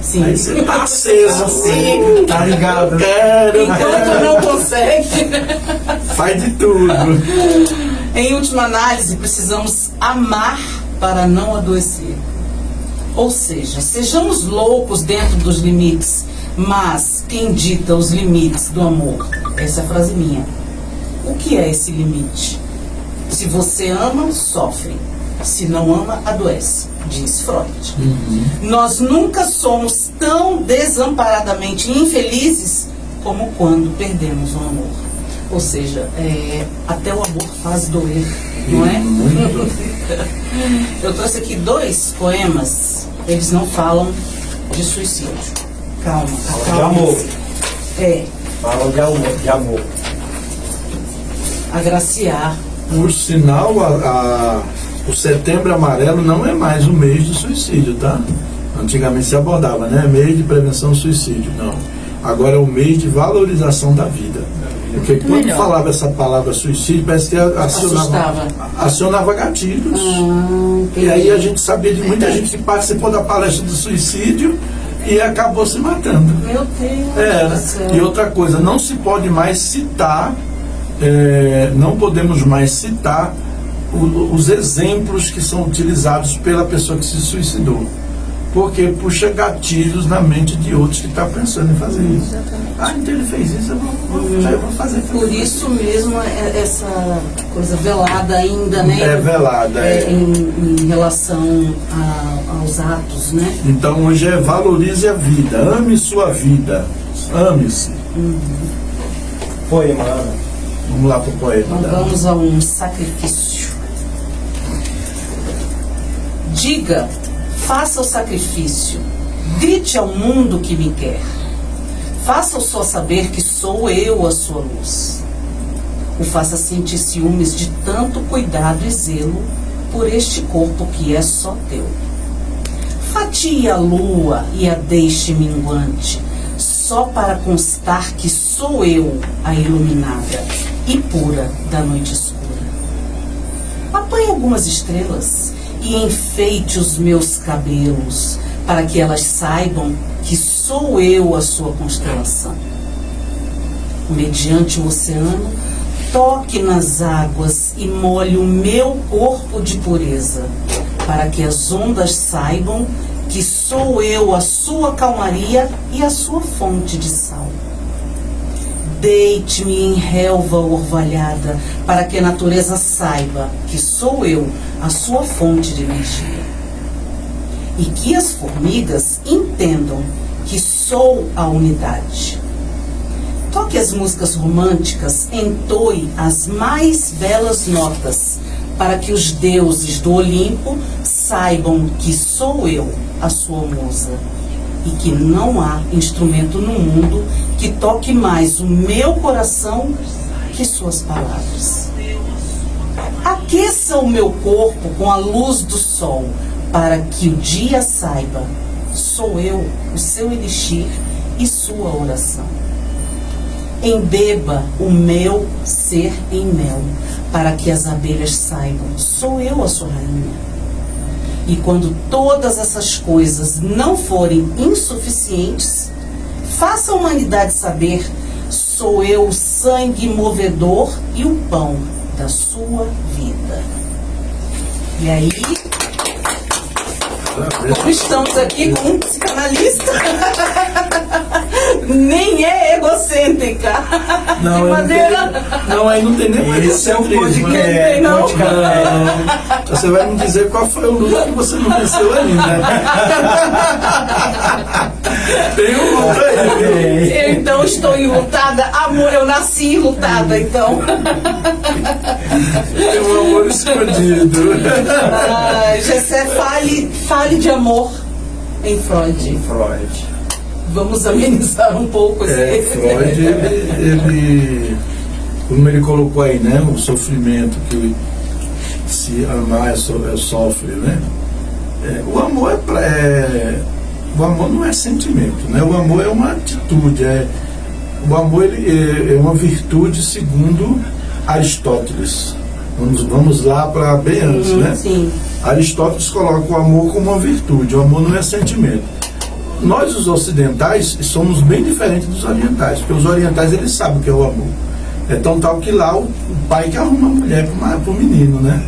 Sim. Aí você tá aceso, Sim. tá ligado? Enquanto não consegue. Faz de tudo. Em última análise, precisamos amar para não adoecer. Ou seja, sejamos loucos dentro dos limites, mas quem dita os limites do amor? Essa é a frase minha. O que é esse limite? Se você ama, sofre. Se não ama, adoece, diz Freud. Nós nunca somos tão desamparadamente infelizes como quando perdemos o amor. Ou seja, até o amor faz doer, não é? Eu trouxe aqui 2 poemas, eles não falam de suicídio. Calma. De amor. Falam de amor. Agraciar. Por sinal, o Setembro Amarelo não é mais o mês de suicídio, tá? Antigamente se abordava, né? Mês de prevenção do suicídio. Não. Agora é o mês de valorização da vida. Porque quando falava essa palavra suicídio, parece que acionava gatilhos. E aí a gente sabia de muita gente que participou da palestra do suicídio e acabou se matando. Meu Deus. E outra coisa, não se pode mais citar, não podemos mais citar os exemplos que são utilizados pela pessoa que se suicidou. porque puxa gatilhos na mente de outros que estão pensando em fazer isso. Exatamente. Então ele fez isso, eu vou fazer também. Por isso mesmo, essa coisa velada ainda, né? É velada, em relação aos atos, né? Então hoje é valorize a vida, ame sua vida, ame-se. Poema, Ana. Vamos lá para o poema. Então vamos a um sacrifício. Diga, faça o sacrifício, grite ao mundo que me quer. Faça-o só saber que sou eu a sua luz. O faça sentir ciúmes de tanto cuidado e zelo por este corpo que é só teu. Fatie a lua e a deixe minguante, só para constar que sou eu a iluminada e pura da noite escura. Apanhe algumas estrelas e enfeite os meus cabelos, para que elas saibam que sou eu a sua constelação. Mediante o oceano, toque nas águas e molhe o meu corpo de pureza, para que as ondas saibam que sou eu a sua calmaria e a sua fonte de sal. Deite-me em relva orvalhada, para que a natureza saiba que sou eu a sua fonte de energia. E que as formigas entendam que sou a unidade. Toque as músicas românticas, entoe as mais belas notas, para que os deuses do Olimpo saibam que sou eu a sua musa, e que não há instrumento no mundo que toque mais o meu coração que suas palavras. Aqueça o meu corpo com a luz do sol, para que o dia saiba, sou eu o seu elixir e sua oração. Embeba o meu ser em mel, para que as abelhas saibam, sou eu a sua rainha. E quando todas essas coisas não forem insuficientes, faça a humanidade saber, sou eu o sangue movedor e o pão da sua vida. E aí, como estamos aqui com um psicanalista, nem é egocêntrica. Não, de maneira... não, aí não tem nem mais Esse é o egocentrismo, podcast. Não. Você vai me dizer qual foi o luto que você não venceu ainda. Tem um luto aí. Então estou enlutada. Amor, eu nasci enlutada, então. Tem um amor escondido. Gessé, fale de amor em Freud. Freud. Vamos amenizar um pouco esse... Freud, ele, como ele colocou aí, né, o sofrimento que se amar é sofre, né? O amor o amor não é sentimento, né? O amor é uma atitude, o amor é uma virtude segundo Aristóteles. Vamos lá para bem antes, né? Sim. Aristóteles coloca o amor como uma virtude, o amor não é sentimento. Nós, os ocidentais, somos bem diferentes dos orientais, porque os orientais, eles sabem o que é o amor. É tão tal que lá o pai que arruma a mulher para o menino, né?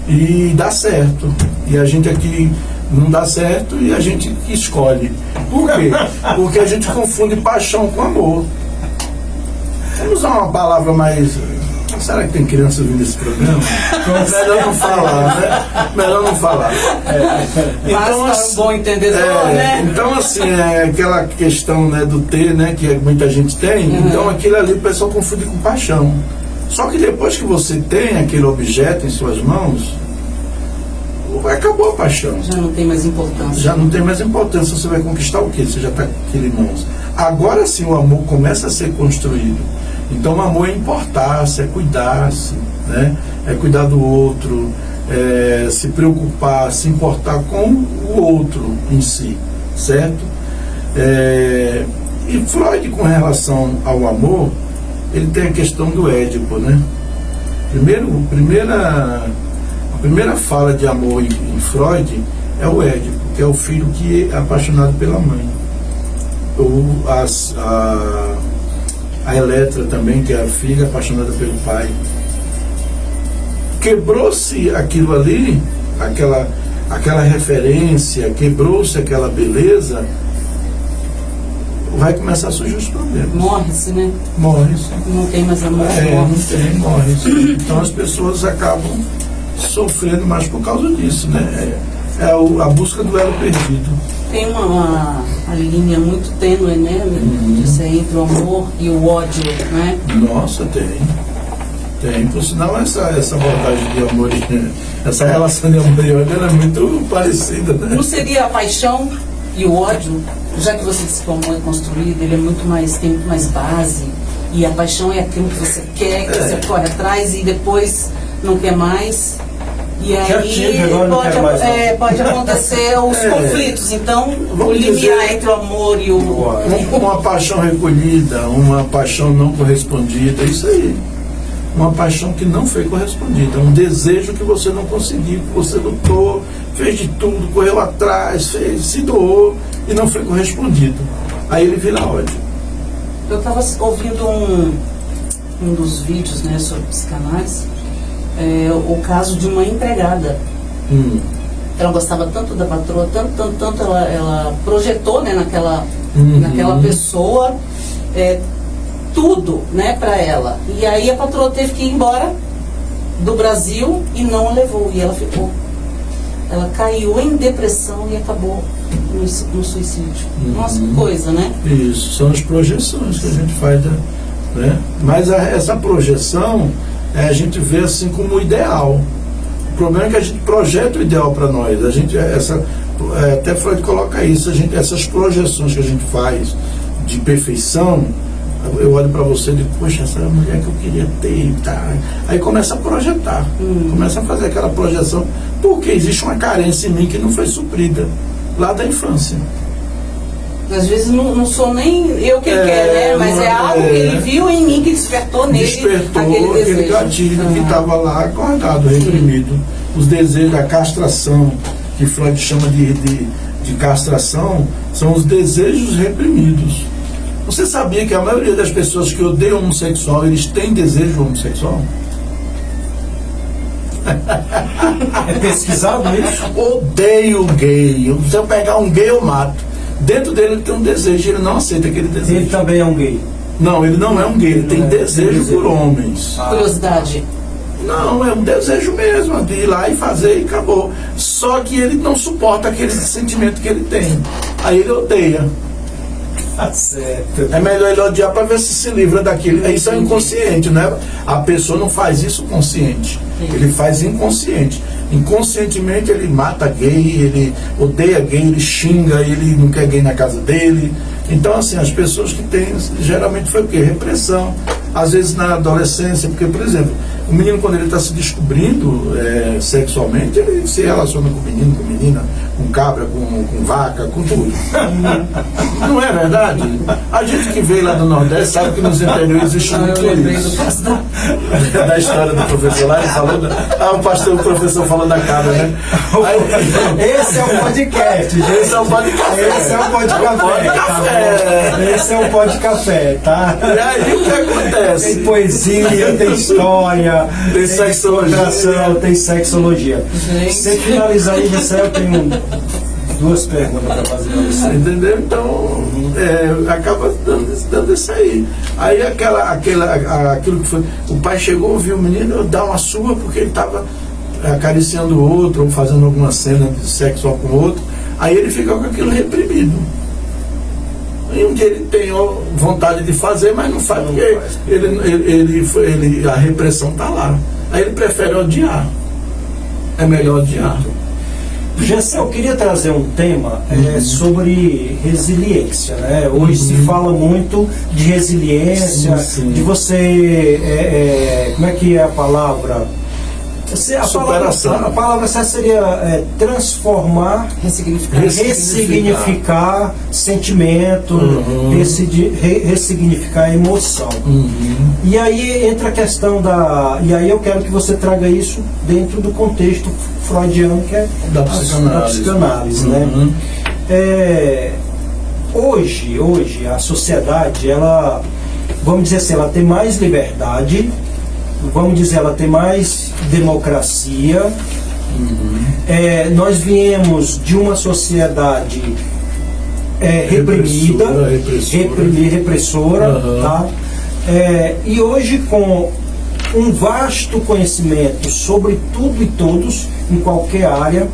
E dá certo. E a gente aqui não dá certo e a gente escolhe. Por quê? Porque a gente confunde paixão com amor. Vamos usar uma palavra mais... Será que tem criança ouvindo esse programa? Melhor não falar, né? Melhor não falar. Então, para um bom entendedor, né? Então, assim, aquela questão, né, do ter, né, que muita gente tem, então aquilo ali o pessoal confunde com paixão. Só que depois que você tem aquele objeto em suas mãos, acabou a paixão. Já não tem mais importância. Já não tem mais importância. Você vai conquistar o quê? Você já está com aquilo em mãos. Agora sim o amor começa a ser construído. Então o amor é importar-se, é cuidar-se, né? É cuidar do outro, se preocupar, se importar com o outro em si, certo? E Freud, com relação ao amor, ele tem a questão do Édipo, né? A primeira fala de amor em Freud é o Édipo, que é o filho que é apaixonado pela mãe. Ou a Eletra também, que é a filha apaixonada pelo pai. Quebrou-se aquilo ali, aquela referência, quebrou-se aquela beleza, vai começar a surgir os problemas. Morre-se, né? Morre-se. Não tem mais amor, Não morre-se. tem, morre-se. Então as pessoas acabam sofrendo mais por causa disso, né? A busca do elo perdido. Tem uma linha muito tênue, né? Isso aí, entre o amor e o ódio, né? Nossa, tem. Por sinal, essa abordagem de amor, essa relação de amor e ódio era muito parecida, né? Não seria a paixão e o ódio, já que você disse que o amor é construído, ele é tem muito mais base, e a paixão é aquilo que você quer, que você corre atrás e depois não quer mais. E aí pode acontecer os conflitos. Então, o limiar entre o amor e o... Uma paixão recolhida, uma paixão não correspondida, isso aí. Uma paixão que não foi correspondida, um desejo que você não conseguiu, que você lutou, fez de tudo, correu atrás, se doou e não foi correspondido. Aí ele vira ódio. Eu estava ouvindo um dos vídeos, né, sobre psicanálise, o caso de uma empregada. Ela gostava tanto da patroa, tanto ela projetou, né, naquela pessoa tudo, né, para ela. E aí a patroa teve que ir embora do Brasil e não a levou, e ela ficou. Ela caiu em depressão e acabou no suicídio. Nossa, que coisa, né? Isso, são as projeções que a gente faz, né? Mas essa projeção a gente vê assim como ideal. O problema é que a gente projeta o ideal para nós. A gente, até Freud coloca isso, essas projeções que a gente faz de perfeição, eu olho para você e digo, poxa, essa é a mulher que eu queria ter, tá? Aí começa a projetar, começa a fazer aquela projeção, porque existe uma carência em mim que não foi suprida lá da infância. Às vezes não sou nem eu que ele quer, né? Mas é algo que ele viu em mim que despertou nele aquele gatilho que estava lá guardado, reprimido. Os desejos da castração, que Freud chama de castração, são os desejos reprimidos. Você sabia que a maioria das pessoas que odeiam homossexual, eles têm desejo homossexual? É pesquisado isso? Odeio gay. Se eu pegar um gay, eu mato. Dentro dele ele tem um desejo, ele não aceita aquele desejo. Ele também é um gay? Não, ele não é um gay, ele tem desejo por homens. Curiosidade. Não, é um desejo mesmo, de ir lá e fazer e acabou. Só que ele não suporta aquele sentimento que ele tem. Aí ele odeia. Tá certo. É melhor ele odiar para ver se livra daquilo. Isso é inconsciente, né? A pessoa não faz isso consciente. Ele faz inconsciente. Inconscientemente ele mata gay, ele odeia gay, ele xinga, ele não quer gay na casa dele. Então, assim, as pessoas que têm, geralmente foi o quê? Repressão. Às vezes na adolescência, porque, por exemplo, o menino, quando ele está se descobrindo sexualmente, ele se relaciona com menino, com menina, com cabra, com vaca, com tudo. Não é verdade? A gente que veio lá do Nordeste sabe que nos interiores existe muito isso. Da história do professor lá, ele falou o professor falou da cabra, né? Esse é o podcast, gente. Esse é o podcast. Esse é o podcast. Esse é o podcast, tá? E aí o que acontece? Tem poesia, tem história, tem sexologia. Tem sexologia. Você finalizar aí, eu tenho duas perguntas para fazer para você. Entendeu? Então, acaba dando isso aí. Aí aquilo que foi. O pai chegou, viu o menino dar uma surra porque ele estava acariciando o outro, ou fazendo alguma cena de sexo com o outro. Aí ele fica com aquilo reprimido. E um dia ele tem vontade de fazer, mas não faz, porque a repressão está lá. Aí ele prefere odiar. É melhor odiar. Gessé, eu queria trazer um tema sobre resiliência, né? Hoje se fala muito de resiliência, de você, como é que é a palavra? Superação. A palavra seria transformar, ressignificar sentimento, ressignificar emoção. E aí entra a questão e aí eu quero que você traga isso dentro do contexto freudiano, que é da psicanálise, né? Hoje a sociedade, ela, vamos dizer assim, ela tem mais liberdade, vamos dizer, ela tem mais democracia, Nós viemos de uma sociedade reprimida, repressora, tá? E hoje, com um vasto conhecimento sobre tudo e todos, em qualquer área,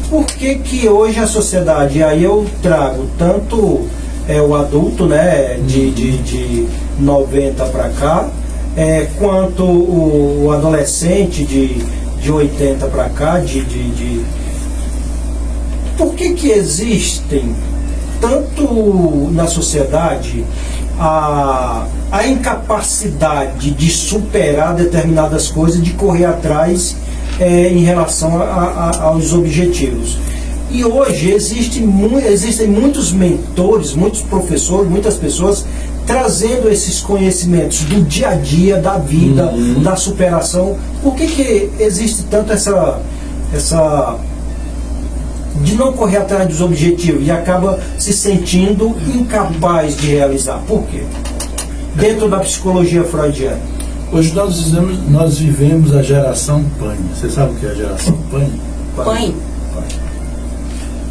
por que hoje a sociedade, aí eu trago tanto o adulto, né, de 90 para cá, quanto o adolescente de 80 para cá, por que existem tanto na sociedade a incapacidade de superar determinadas coisas, de correr atrás em relação aos objetivos? E hoje existem muitos mentores, muitos professores, muitas pessoas trazendo esses conhecimentos do dia a dia, da vida, da superação. Por que existe tanto essa de não correr atrás dos objetivos e acaba se sentindo incapaz de realizar? Por quê? Dentro da psicologia freudiana. Hoje nós vivemos a geração pane. Você sabe o que é a geração pane? Pane.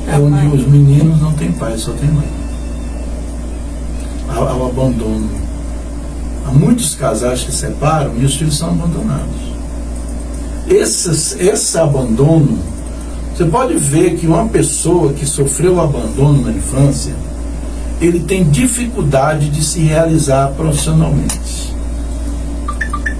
É onde os meninos não têm pai, só tem mãe. Há o abandono. Há muitos casais que separam e os filhos são abandonados. Esse abandono, você pode ver que uma pessoa que sofreu abandono na infância, ele tem dificuldade de se realizar profissionalmente.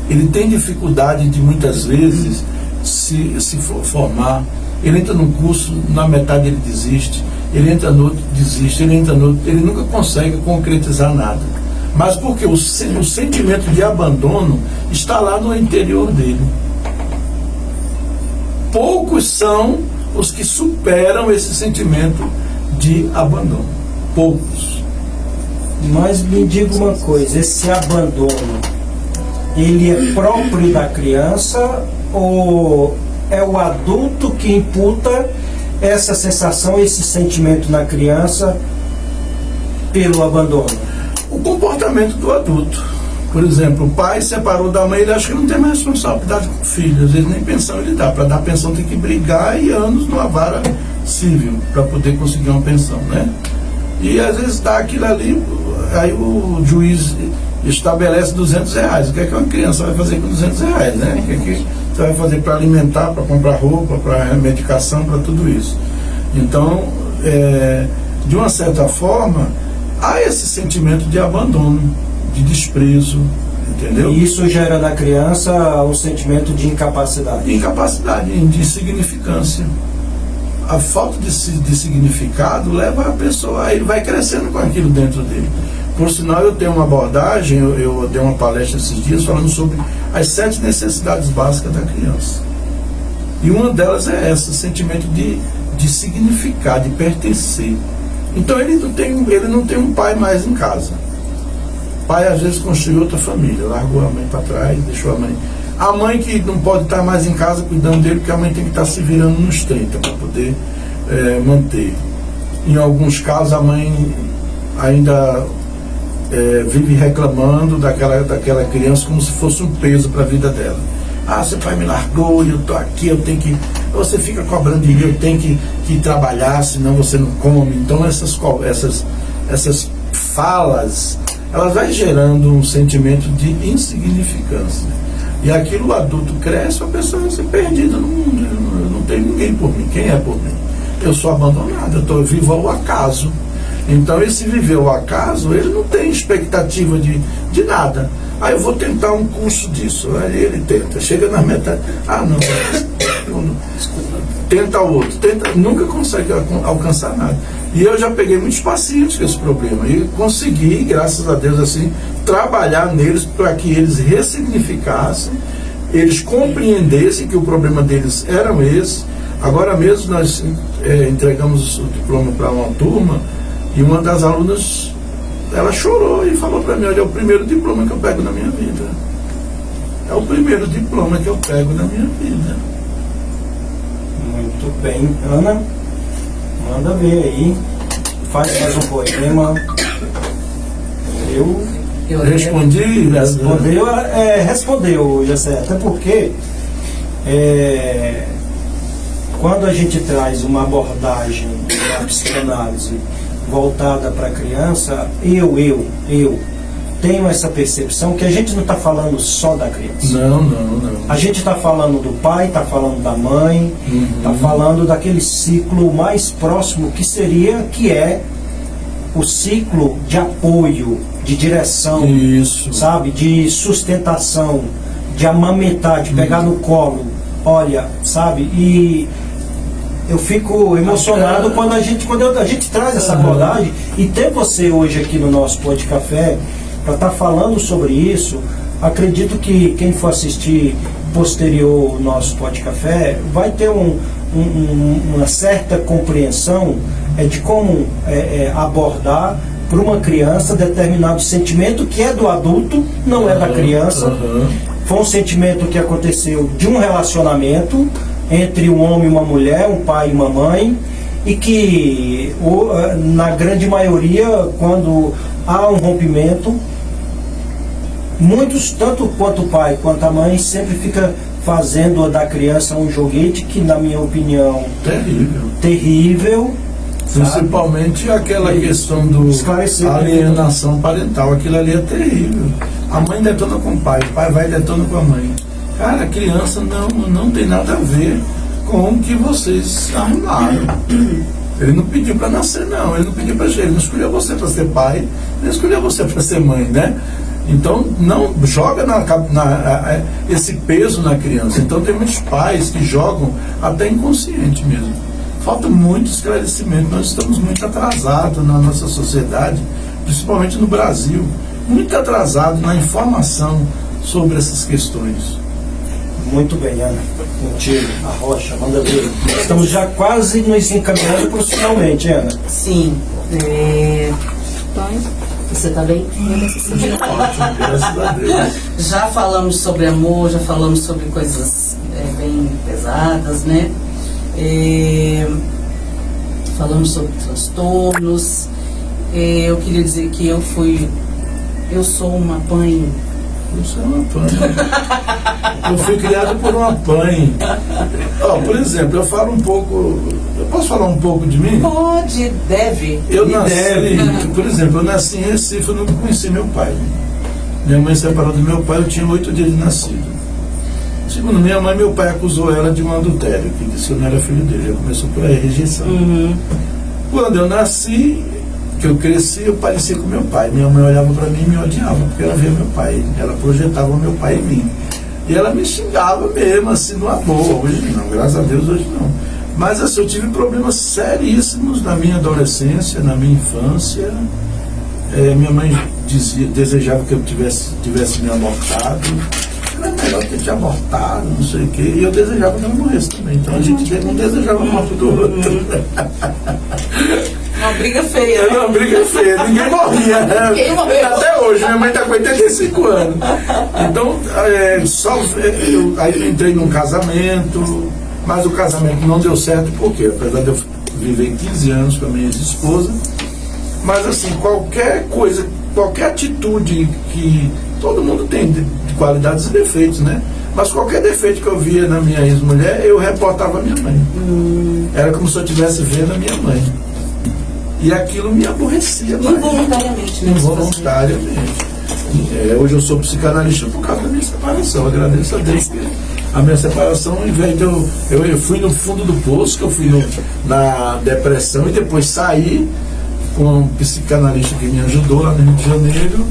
Ele tem dificuldade de, muitas vezes, se formar. Ele entra num curso, na metade ele desiste, ele entra no outro, desiste, ele entra no outro, ele nunca consegue concretizar nada. Mas porque o sentimento de abandono está lá no interior dele. Poucos são os que superam esse sentimento de abandono. Poucos. Mas me diga uma coisa, esse abandono, ele é próprio da criança ou é o adulto que imputa essa sensação, esse sentimento na criança pelo abandono? O comportamento do adulto. Por exemplo, o pai separou da mãe, ele acha que não tem mais responsabilidade com o filho, às vezes nem pensão ele dá. Para dar pensão tem que brigar e anos numa vara civil para poder conseguir uma pensão, né? E às vezes dá aquilo ali, aí o juiz estabelece R$200. O que é que uma criança vai fazer com R$200, né? O que é que você vai fazer para alimentar, para comprar roupa, para medicação, para tudo isso? Então, de uma certa forma, há esse sentimento de abandono, de desprezo, entendeu? E isso gera na criança um sentimento de incapacidade. Incapacidade, de insignificância. A falta de significado leva a pessoa, ele vai crescendo com aquilo dentro dele. Por sinal, eu tenho uma abordagem, eu dei uma palestra esses dias falando sobre as 7 necessidades básicas da criança. E uma delas é essa, sentimento de significar, de pertencer. Então ele não tem um pai mais em casa. O pai às vezes construiu outra família, largou a mãe para trás, deixou a mãe. A mãe que não pode estar mais em casa cuidando dele, porque a mãe tem que estar se virando nos 30 para poder manter. Em alguns casos a mãe ainda vive reclamando daquela criança como se fosse um peso para a vida dela. Ah, seu pai me largou e eu estou aqui, eu tenho que... Você fica cobrando de mim, eu tenho que trabalhar, senão você não come. Então essas falas, elas vão gerando um sentimento de insignificância. E aquilo, o adulto cresce, a pessoa vai ser perdida no mundo. Eu não tenho ninguém por mim. Quem é por mim? Eu sou abandonado, eu vivo ao acaso. Então esse viver ao acaso, ele não tem expectativa de nada. Aí eu vou tentar um curso disso. Aí ele tenta, chega na metade. Ah, não. Tenta o outro, nunca consegue alcançar nada. E eu já peguei muitos pacientes com esse problema e consegui, graças a Deus, assim, trabalhar neles para que eles ressignificassem, eles compreendessem que o problema deles era esse. Agora mesmo nós entregamos o diploma para uma turma e uma das alunas, ela chorou e falou para mim: olha, é o primeiro diploma que eu pego na minha vida. É o primeiro diploma que eu pego na minha vida. Muito bem. Ana, manda ver aí. Faz mais um poema. Eu respondi? Respondeu, Jessé. Até porque quando a gente traz uma abordagem da psicanálise voltada para a criança, eu tenho essa percepção que a gente não está falando só da criança. Não. A gente está falando do pai, está falando da mãe, está falando daquele ciclo mais próximo que é o ciclo de apoio, de direção, Isso. sabe, de sustentação, de amamentar, de pegar no colo, olha, sabe, e eu fico emocionado quando a gente traz essa abordagem, e ter você hoje aqui no nosso Pó de Café para estar falando sobre isso. Acredito que quem for assistir posterior o nosso Pó de Café vai ter uma certa compreensão de como abordar para uma criança determinado sentimento que é do adulto, não é da criança. Foi um sentimento que aconteceu de um relacionamento entre um homem e uma mulher, um pai e uma mãe, e que na grande maioria, quando há um rompimento, muitos, tanto quanto o pai quanto a mãe, sempre fica fazendo da criança um joguete que, na minha opinião, terrível. Principalmente aquela questão do alienação parental, aquilo ali é terrível. A mãe detona com o pai vai e detona com a mãe. Cara, a criança não tem nada a ver com o que vocês arrumaram. Ele não pediu para nascer, não. Ele não pediu para ele não escolheu você para ser pai, ele não escolheu você para ser mãe, né? Então, não joga esse peso na criança. Então, tem muitos pais que jogam até inconsciente mesmo. Falta muito esclarecimento. Nós estamos muito atrasados na nossa sociedade, principalmente no Brasil, muito atrasados na informação sobre essas questões. Muito bem, Ana. Contigo, a Rocha, manda ver. Estamos já quase nos encaminhando para o finalmente, Ana. Sim. Você está bem? Ótimo, graças a Deus. Já falamos sobre amor, já falamos sobre coisas bem pesadas, né? Falamos sobre transtornos. Eu queria dizer que eu sou uma mãe. Você é uma mãe. Eu fui criado por uma mãe. Por exemplo, eu falo um pouco. Eu posso falar um pouco de mim? Pode, deve. Por exemplo, eu nasci em Recife, eu não conheci meu pai. Minha mãe separou do meu pai, eu tinha 8 dias de nascido. Segundo minha mãe, meu pai acusou ela de um adultério, que disse que eu não era filho dele. Já começou por aí, rejeição. Quando eu nasci, que eu cresci, eu parecia com meu pai. Minha mãe olhava para mim e me odiava, porque ela via meu pai. Ela projetava o meu pai em mim. E ela me xingava mesmo, assim, no amor. Hoje não, graças a Deus, hoje não. Mas assim, eu tive problemas seríssimos na minha adolescência, na minha infância. Minha mãe desejava que eu tivesse me abortado. Era melhor ter te abortado, não sei o quê. E eu desejava que ela morresse também. Então a gente não desejava a morte do outro. Uma briga feia. Era uma briga feia, ninguém morria. Ninguém morreu. Até hoje, minha mãe está com 85 anos. Então, aí eu entrei num casamento, mas o casamento não deu certo, porque apesar de eu viver 15 anos com a minha ex-esposa, mas assim, qualquer coisa, qualquer atitude que todo mundo tem de qualidades e defeitos, né? Mas qualquer defeito que eu via na minha ex-mulher, eu reportava a minha mãe. Era como se eu estivesse vendo a minha mãe. E aquilo me aborrecia mais. Involuntariamente. Involuntariamente. Hoje eu sou psicanalista por causa da minha separação. Eu agradeço a Deus que a minha separação, ao invés de eu fui no fundo do poço, que eu fui na depressão e depois saí com um psicanalista que me ajudou lá no Rio de Janeiro.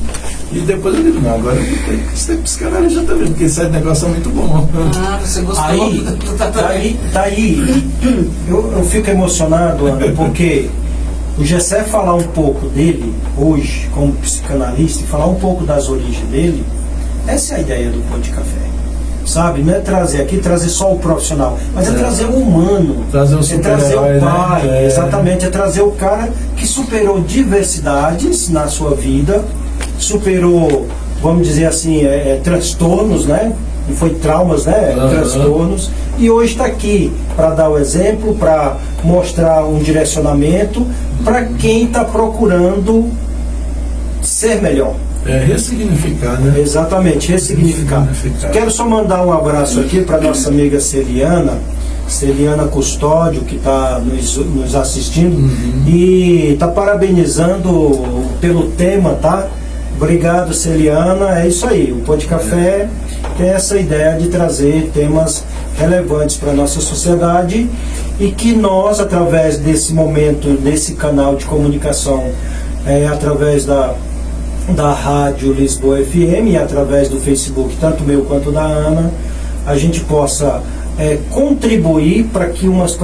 E depois eu digo, não, agora eu tenho que ser psicanalista também, porque esse negócio é muito bom. Você gostou? Daí eu fico emocionado, Ana, porque o Gessé falar um pouco dele hoje, como psicanalista, e falar um pouco das origens dele, essa é a ideia do Pó de Café. Sabe? Não é trazer só o profissional, mas é trazer o humano, trazer o trazer o pai, né? Exatamente, é trazer o cara que superou diversidades na sua vida, superou, vamos dizer assim, transtornos, né? Não foi traumas, né? Transtornos. E hoje está aqui para dar o exemplo, para mostrar um direcionamento para quem está procurando ser melhor. Ressignificar, né? Exatamente, ressignificar. Quero só mandar um abraço aqui para nossa amiga Celiana, Celiana Custódio, que está nos assistindo, e está parabenizando pelo tema, tá? Obrigado, Celiana. É isso aí, o Pod Café tem essa ideia de trazer temas relevantes para a nossa sociedade e que nós, através desse momento, desse canal de comunicação, através da Rádio Lisboa FM e através do Facebook, tanto meu quanto da Ana, a gente possa contribuir para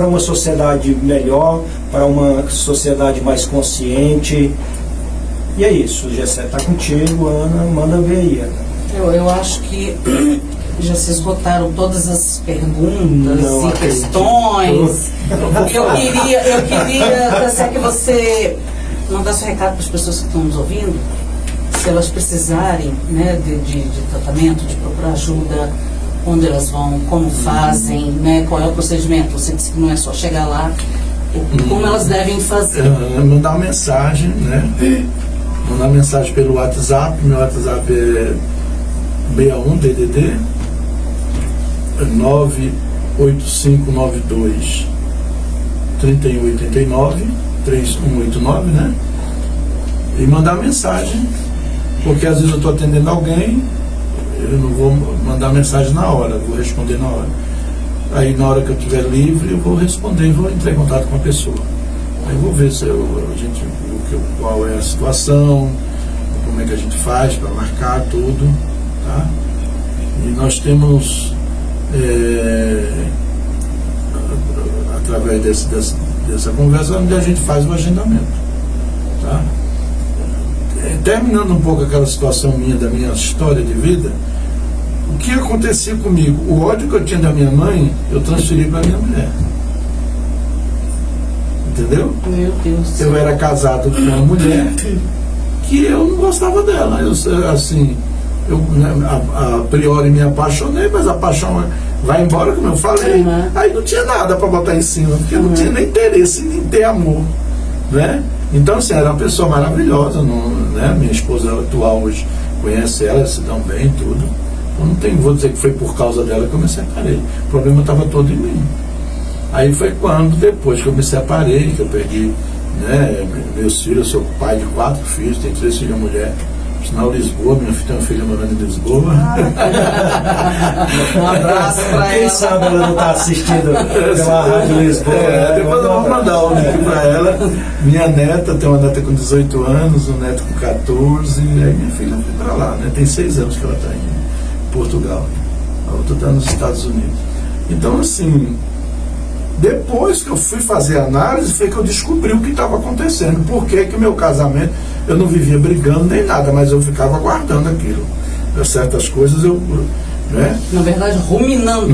uma sociedade melhor, para uma sociedade mais consciente. E é isso, Gessé, tá contigo, Ana, manda ver aí, Ana. Eu acho que já se esgotaram todas as perguntas e questões. Eu queria se é que você mandasse um recado para as pessoas que estão nos ouvindo, se elas precisarem, né, de tratamento, de procurar ajuda, onde elas vão, como fazem, né, qual é o procedimento. Você disse que não é só chegar lá, como elas devem fazer. Mandar uma mensagem, né? Mandar mensagem pelo WhatsApp. Meu WhatsApp é 61 DDD 98592 3189 3189, né? E mandar mensagem, porque às vezes eu estou atendendo alguém, eu não vou mandar mensagem na hora, vou responder na hora. Aí na hora que eu estiver livre eu vou responder e vou entrar em contato com a pessoa. Aí eu vou ver se qual é a situação, como é que a gente faz para marcar tudo, tá? E nós temos através dessa conversa onde a gente faz o agendamento, tá? Terminando um pouco aquela situação da minha história de vida, o que acontecia comigo, o ódio que eu tinha da minha mãe, eu transferi para minha mulher. Entendeu? Meu Deus. Eu era casado com uma mulher que eu não gostava dela. A priori me apaixonei, mas a paixão vai embora, como eu falei. Aí não tinha nada para botar em cima, porque não tinha nem interesse em ter amor, né? Então, assim, era uma pessoa maravilhosa, né? Minha esposa atual hoje conhece ela, se dão bem, tudo. Eu vou dizer que foi por causa dela que eu me separei. O problema estava todo em mim. Aí foi quando, depois que eu me separei, que eu perdi, né, meus filhos, eu sou pai de 4 filhos, tenho 3 filhos e uma mulher. Sinal Lisboa, minha filha tem uma filha morando em Lisboa. Um abraço pra ela. Quem sabe ela não está assistindo pela Rádio Lisboa. Depois eu vou mandar um link pra ela. Minha neta, tem uma neta com 18 anos, um neto com 14, e aí minha filha foi pra lá, né? Tem 6 anos que ela está em Portugal. A outra está nos Estados Unidos. Então, assim, depois que eu fui fazer a análise, foi que eu descobri o que estava acontecendo. Por que que meu casamento, eu não vivia brigando nem nada, mas eu ficava guardando aquilo. Certas coisas né? Na verdade, ruminando, e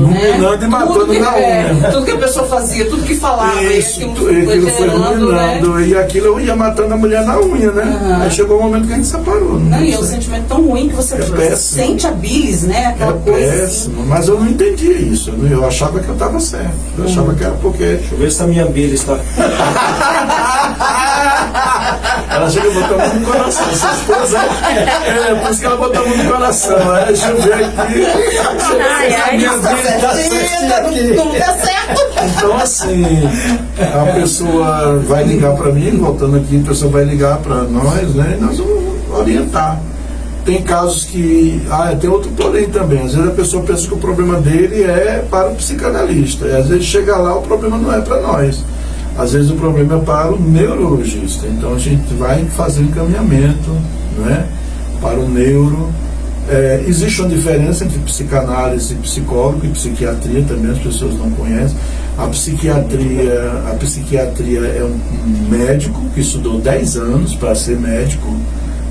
matando na unha. Tudo que a pessoa fazia, tudo que falava. Isso, e aquilo foi ruminando, né? E aquilo eu ia matando a mulher na unha, né? Aí chegou o momento que a gente separou. Não, e é um sentimento tão ruim que você sente a bilis, né? Aquela coisa péssimo, assim. Mas eu não entendia isso. Eu achava que eu estava certo. Eu achava que era porque... Deixa eu ver se a minha bilis está... Ela chega botando a mão no coração. Sua esposa por isso que ela botou a mão no coração. Aí deixa eu ver aqui. Não dá certo. Então, assim, a pessoa vai ligar para mim, voltando aqui, a pessoa vai ligar para nós, né? E nós vamos orientar. Tem casos que... tem outro porém também. Às vezes a pessoa pensa que o problema dele é para o psicanalista. E às vezes chega lá, o problema não é para nós. Às vezes o problema é para o neurologista. Então a gente vai fazer um encaminhamento, né, para o neuro. Existe uma diferença entre psicanálise, psicólogo e psiquiatria, também as pessoas não conhecem. A psiquiatria é um médico que estudou 10 anos para ser médico,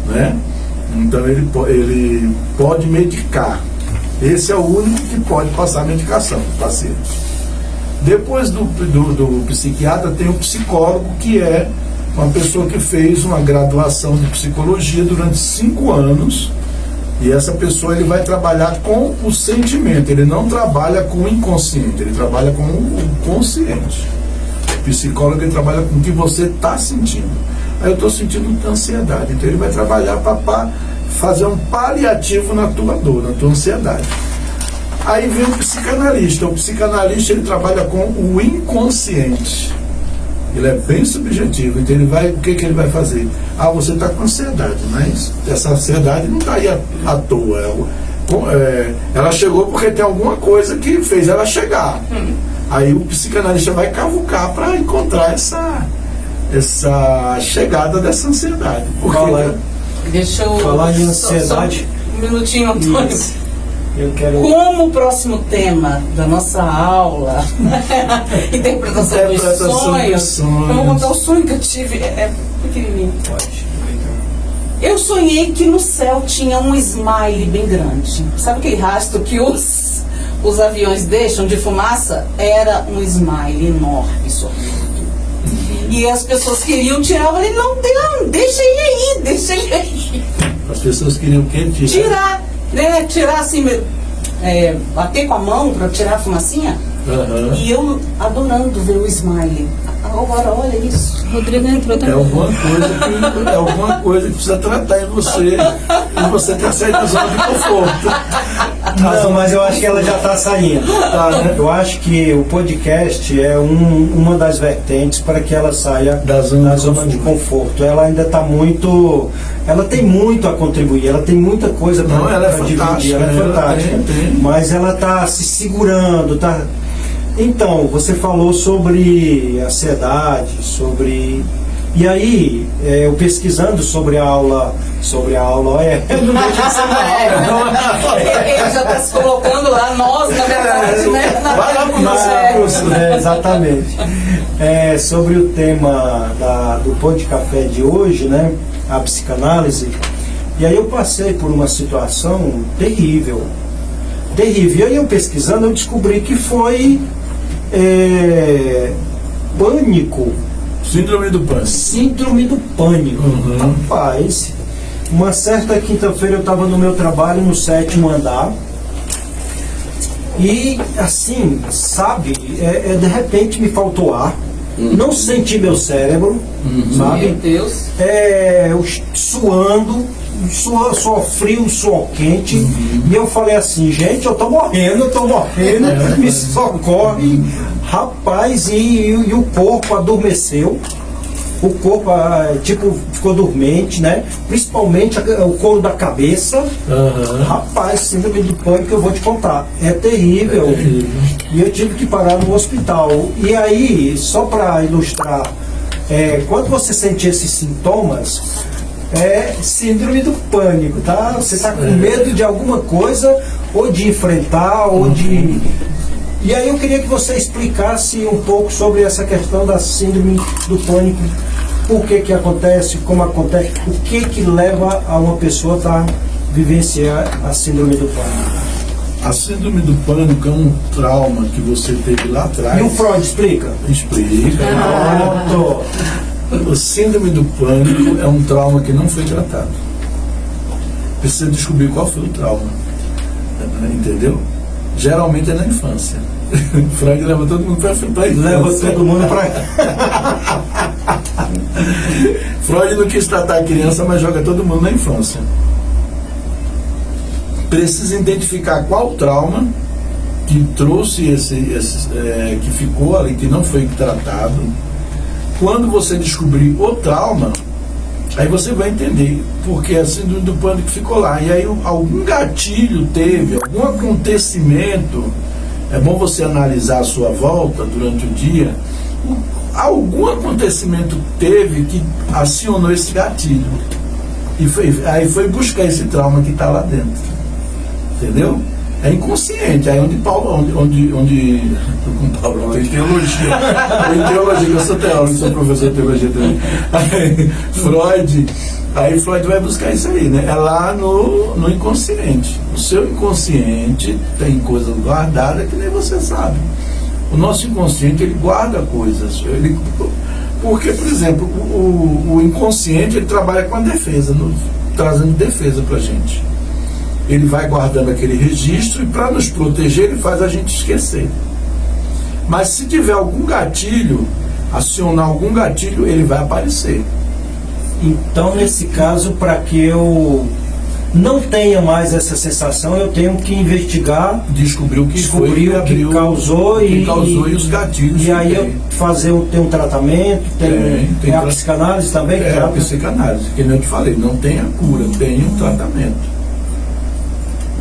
né? Então ele pode medicar. Esse é o único que pode passar medicação para o paciente. Depois do psiquiatra tem o psicólogo, que é uma pessoa que fez uma graduação de psicologia durante 5 anos, e essa pessoa ele vai trabalhar com o sentimento, ele não trabalha com o inconsciente, ele trabalha com o consciente. O psicólogo ele trabalha com o que você está sentindo. Aí eu estou sentindo ansiedade, então ele vai trabalhar para fazer um paliativo na tua dor, na tua ansiedade. Aí vem o psicanalista. O psicanalista, ele trabalha com o inconsciente. Ele é bem subjetivo. Então o que ele vai fazer? Você está com ansiedade, mas essa ansiedade não está aí à toa. Ela chegou porque tem alguma coisa que fez ela chegar. Aí o psicanalista vai cavucar para encontrar essa chegada dessa ansiedade. Deixa eu falar em ansiedade. Só um minutinho, Antônio. Isso. Eu quero... Como o próximo tema da nossa aula, interpretação dos sonhos, eu vou contar o sonho que eu tive, é pequenininho. Pode. Eu sonhei que no céu tinha um smile bem grande. Sabe aquele rastro que os aviões deixam de fumaça? Era um smile enorme sorrindo. E as pessoas queriam tirar, eu falei, não, deixa ele aí. As pessoas queriam o quê? Tirar, né? Tirar assim, bater com a mão para tirar a fumacinha. Uhum. E eu adorando ver o smile. Agora, olha isso. Rodrigo entrou também. É alguma coisa que precisa tratar em você. E você tem que sair da zona de conforto. Não, mas eu acho que ela já está saindo. Né? Eu acho que o podcast é uma das vertentes para que ela saia da zona de conforto. Ela ainda está muito... Ela tem muito a contribuir, ela tem muita coisa para dividir. Ela é fantástica. Mas ela está se segurando, tá... Então, você falou sobre ansiedade, E aí, eu pesquisando sobre a aula, eu não deixo de ser uma aula. Ele já está se colocando lá, nós, na verdade, né? Vai lá pro nosso curso. Exatamente. Sobre o tema do Pão de Café de hoje, né? A psicanálise. E aí eu passei por uma situação terrível. E aí eu pesquisando, eu descobri que foi pânico. Síndrome do pânico. Síndrome do pânico. Uhum. Rapaz, uma certa quinta-feira eu estava no meu trabalho no 7º andar. E assim, sabe, de repente me faltou ar. Não senti meu cérebro, sabe? Meu Deus. Eu suando, suor frio, suor quente. E eu falei assim, gente, eu tô morrendo, me socorre. Rapaz, e o corpo adormeceu. O corpo, ficou dormente, né? Principalmente o couro da cabeça. Uhum. Rapaz, síndrome do pânico, eu vou te contar. É terrível. E eu tive que parar no hospital. E aí, só para ilustrar, quando você sente esses sintomas, é síndrome do pânico, tá? Você está com medo de alguma coisa, ou de enfrentar, ou de... E aí eu queria que você explicasse um pouco sobre essa questão da síndrome do pânico, por que acontece, como acontece, o que leva a uma pessoa a vivenciar a síndrome do pânico. A síndrome do pânico é um trauma que você teve lá atrás. E o Freud explica? Explica. A síndrome do pânico é um trauma que não foi tratado. Precisa descobrir qual foi o trauma. Entendeu? Geralmente é na infância. Freud leva todo mundo para frente. Leva todo mundo para... Freud não quis tratar a criança, mas joga todo mundo na infância. Precisa identificar qual trauma que trouxe que ficou ali, que não foi tratado. Quando você descobrir o trauma, aí você vai entender porque a síndrome do pânico ficou lá. E aí algum gatilho teve, algum acontecimento, é bom você analisar a sua volta durante o dia, algum acontecimento teve que acionou esse gatilho. E aí foi buscar esse trauma que está lá dentro. Entendeu? É inconsciente. Aí com Paulo, tem teologia. Tem teologia, que eu sou teólogo, sou professor de teologia também. Aí Freud vai buscar isso aí, né? É lá no inconsciente. O seu inconsciente tem coisas guardadas que nem você sabe. O nosso inconsciente, ele guarda coisas. Porque, por exemplo, o inconsciente, ele trabalha com a defesa, trazendo defesa pra gente. Ele vai guardando aquele registro e para nos proteger ele faz a gente esquecer. Mas se tiver algum gatilho, acionar algum gatilho, ele vai aparecer. Então, nesse caso, para que eu não tenha mais essa sensação, eu tenho que investigar, Descobrir o que descobrir foi, o que causou e os gatilhos. E aí eu ter um tratamento, tem a psicanálise também? É, a psicanálise, que nem eu te falei, não tem a cura, tem um tratamento.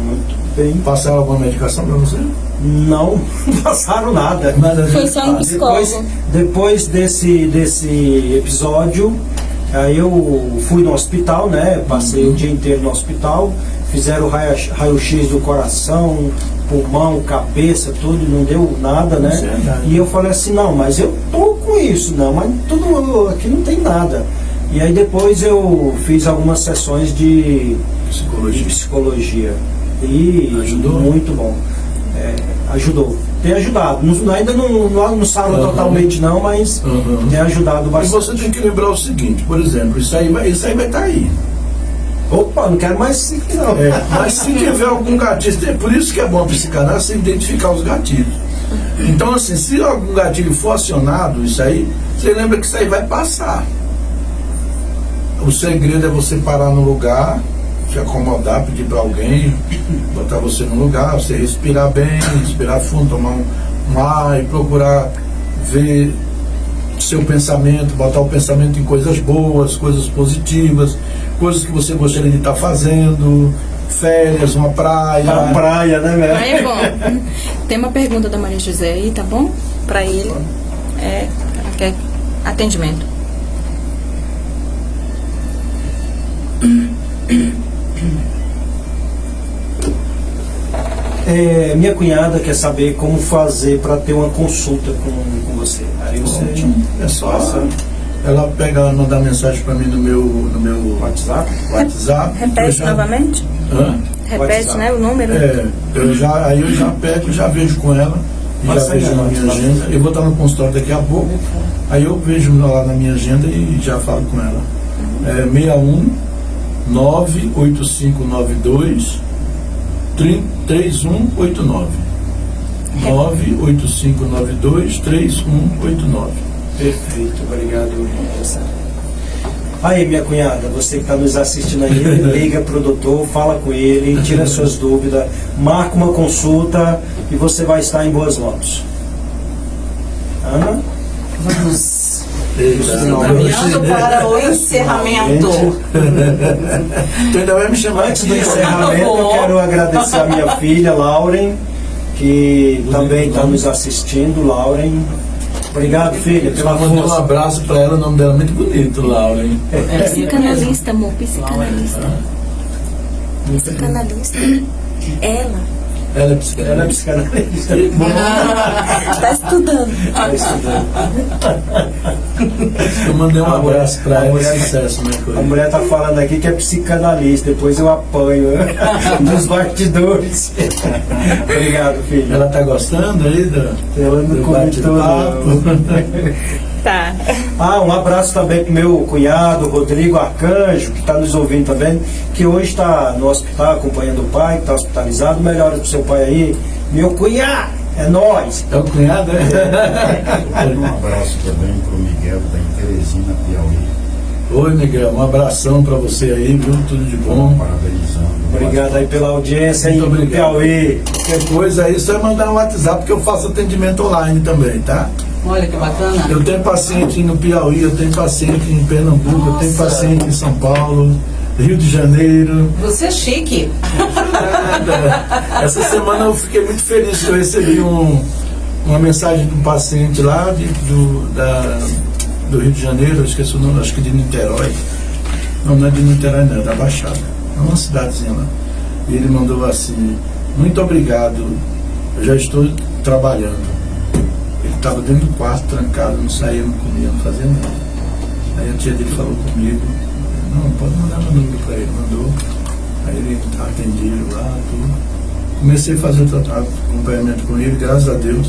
Muito bem. Passaram alguma medicação para você? Não passaram nada. Foi só um psicólogo. Depois desse episódio, aí eu fui no hospital, né? Passei o dia inteiro no hospital, fizeram raio-x do coração, pulmão, cabeça, tudo, não deu nada, né? E eu falei assim, não, mas eu tô com isso, não, mas tudo aqui não tem nada. E aí depois eu fiz algumas sessões de psicologia. E ajudou? Muito bom. Ajudou. Tem ajudado. Ainda não sarou totalmente não, mas tem ajudado bastante. E você tem que lembrar o seguinte, por exemplo, isso aí vai estar aí. Opa, não quero mais isso aqui não. Mas se tiver algum gatilho, por isso que é bom a psicanálise, você identificar os gatilhos. Então assim, se algum gatilho for acionado, isso aí, você lembra que isso aí vai passar. O segredo é você parar no lugar, te acomodar, pedir para alguém botar você no lugar, você respirar bem, respirar fundo, tomar um ar e procurar ver seu pensamento, botar o pensamento em coisas boas, coisas positivas, coisas que você gostaria de estar fazendo, férias, uma praia. Uma praia, né, velho? Aí é bom. Tem uma pergunta da Maria José aí, tá bom? Para ele. Ela quer atendimento. Minha cunhada quer saber como fazer para ter uma consulta com você. Aí você é só ela mandar mensagem para mim no meu WhatsApp. Repete novamente? Repete, WhatsApp. né, o número? Eu já pego, já vejo com ela, já vejo na minha agenda. Eu vou estar no consultório daqui a pouco, aí eu vejo lá na minha agenda e já falo com ela. 61 98592 3189. 98592 3189. Perfeito, obrigado. Aí, minha cunhada, você que está nos assistindo aí, liga pro doutor, fala com ele, tira suas dúvidas, marca uma consulta e você vai estar em boas mãos. Ana? Vamos caminhando para o encerramento. Tu ainda vai me chamar Antes do encerramento, eu quero agradecer a minha filha, Lauren, que também está nos assistindo. Lauren, obrigado, filha, pela mandei um força. abraço para ela, o nome dela é muito bonito, Lauren. Psicanalista, amor, psicanalista. Psicanalista. Ela é psicanalista. Ela é psicanalista. tá estudando. Está estudando. Eu mandei um abraço para ela, sucesso, né, A mulher tá falando aqui que é psicanalista, depois eu apanho nos bastidores. Obrigado, filho. Ela tá gostando aí Ela não comentou, não. Tá. Um abraço também pro meu cunhado, Rodrigo Arcanjo, que está nos ouvindo também, que hoje está no hospital acompanhando o pai, que está hospitalizado. Melhoras pro seu pai aí. Meu cunhado, é nóis. É o cunhado, Um abraço também pro Miguel, da Teresina, Piauí. Oi, Miguel, um abração para você aí, viu? Tudo de bom. Parabenizando. Obrigado aí pela audiência Muito em obrigado. Piauí. Qualquer coisa aí, só é mandar um WhatsApp, porque eu faço atendimento online também, tá? Olha que bacana. Eu tenho paciente no Piauí, eu tenho paciente em Pernambuco, eu tenho paciente em São Paulo, Rio de Janeiro. Você é chique. Essa semana eu fiquei muito feliz que eu recebi uma mensagem de um paciente lá do Rio de Janeiro, eu esqueci o nome, acho que de Niterói. Não é de Niterói, não, é da Baixada. É uma cidadezinha lá. E ele mandou assim: muito obrigado, eu já estou trabalhando. Ele estava dentro do quarto, trancado, não saía, não comia, não fazia nada. Aí a tia dele falou comigo: não, pode mandar meu número para ele. Mandou. Aí ele atendido lá, tudo. Comecei a fazer o acompanhamento com ele, graças a Deus.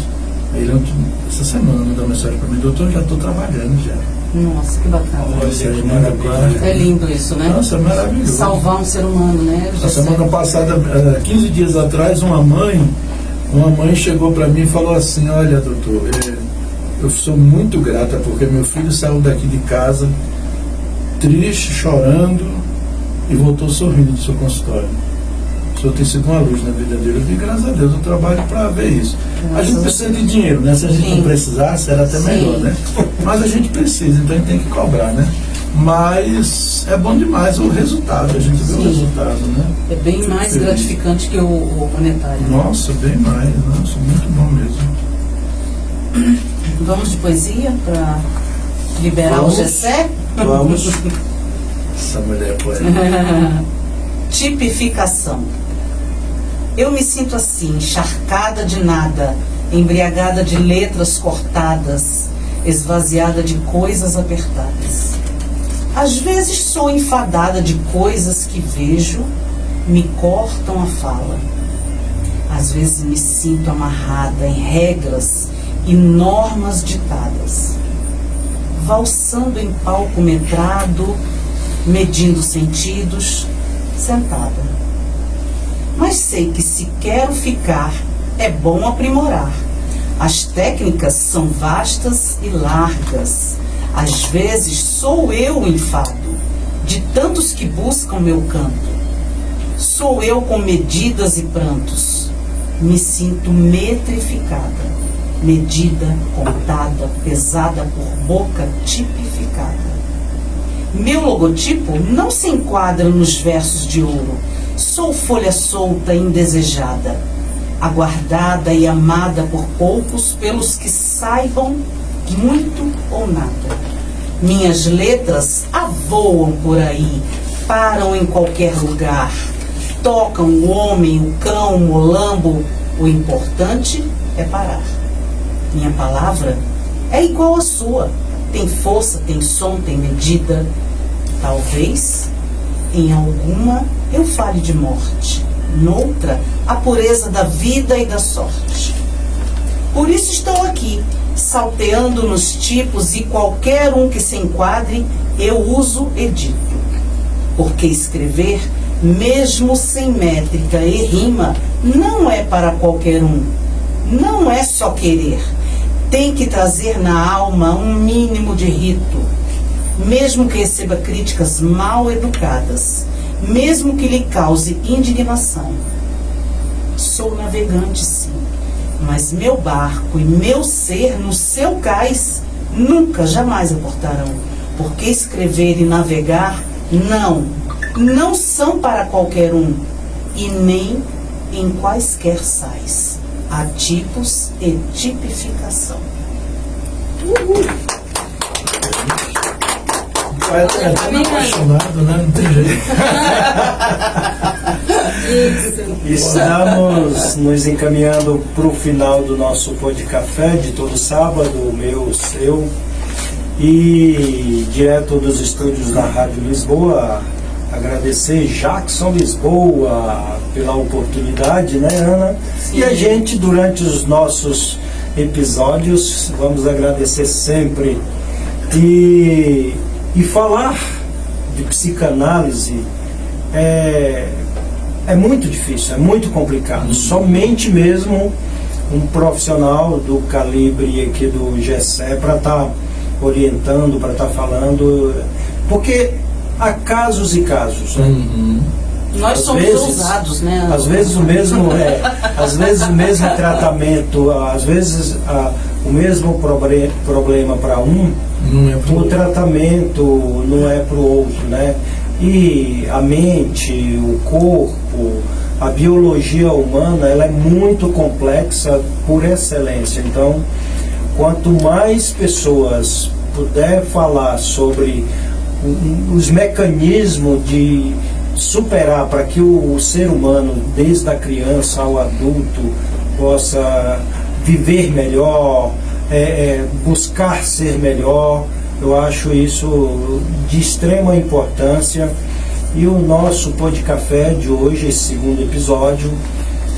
Aí ele, essa semana, mandou mensagem para mim: doutor, já estou trabalhando já. Nossa, que bacana. Olha, É lindo isso, né? nossa, é maravilhoso. Salvar um ser humano, né? Na semana passada, 15 dias atrás, uma mãe chegou para mim e falou assim: olha, doutor, eu sou muito grata porque meu filho saiu daqui de casa triste, chorando, e voltou sorrindo do seu consultório. O senhor tem sido uma luz na vida dele. Eu digo, graças a Deus, eu trabalho para ver isso. A gente precisa de dinheiro, né? Se a gente não precisasse, era até melhor, né? Mas a gente precisa, então a gente tem que cobrar, né? Mas é bom demais o resultado, a gente vê o resultado, né? É bem mais gratificante que o monetário. Nossa, bem mais, nossa, muito bom mesmo. Vamos de poesia para liberar o Gessé? Vamos. Essa mulher é poeta. Tipificação. Eu me sinto assim, encharcada de nada, embriagada de letras cortadas, esvaziada de coisas apertadas. Às vezes sou enfadada de coisas que vejo, me cortam a fala. Às vezes me sinto amarrada em regras e normas ditadas, valsando em palco metrado, medindo sentidos, sentada. Mas sei que se quero ficar, é bom aprimorar. As técnicas são vastas e largas. Às vezes sou eu o enfado, de tantos que buscam meu canto. Sou eu com medidas e prantos. Me sinto metrificada, medida, contada, pesada por boca tipificada. Meu logotipo não se enquadra nos versos de ouro. Sou folha solta e indesejada, aguardada e amada por poucos, pelos que saibam muito ou nada. Minhas letras avoam por aí, param em qualquer lugar, tocam o homem, o cão, o molambo. O importante é parar. Minha palavra é igual à sua, tem força, tem som, tem medida. Talvez em alguma eu fale de morte, noutra a pureza da vida e da sorte. Por isso estou aqui, salteando nos tipos, e qualquer um que se enquadre eu uso edito. Porque escrever, mesmo sem métrica e rima, não é para qualquer um. Não é só querer. Tem que trazer na alma um mínimo de rito. Mesmo que receba críticas mal educadas, mesmo que lhe cause indignação. Sou navegante, sim, mas meu barco e meu ser no seu cais nunca, jamais aportarão, porque escrever e navegar não são para qualquer um, e nem em quaisquer sais. Há tipos e tipificação. É tão apaixonado, né? Não tem jeito. Estamos nos encaminhando para o final do nosso Pó de Café de todo sábado, o meu, o seu, e direto dos estúdios da Rádio Lisboa. Agradecer Jackson Lisboa pela oportunidade, né, Ana? Sim. E a gente, durante os nossos episódios, vamos agradecer sempre. E falar de psicanálise é muito difícil, é muito complicado. Somente mesmo um profissional do calibre aqui do Gessé para estar orientando, para estar falando, porque há casos e casos. Né? Nós somos ousados, né? Às vezes o mesmo tratamento, às vezes o mesmo problema para um, o tratamento não é para o outro, né? E a mente, o corpo, a biologia humana, ela é muito complexa por excelência. Então, quanto mais pessoas puder falar sobre os mecanismos de superar para que o ser humano, desde a criança ao adulto, possa viver melhor, buscar ser melhor, eu acho isso de extrema importância. E o nosso Pó de Café de hoje, esse segundo episódio,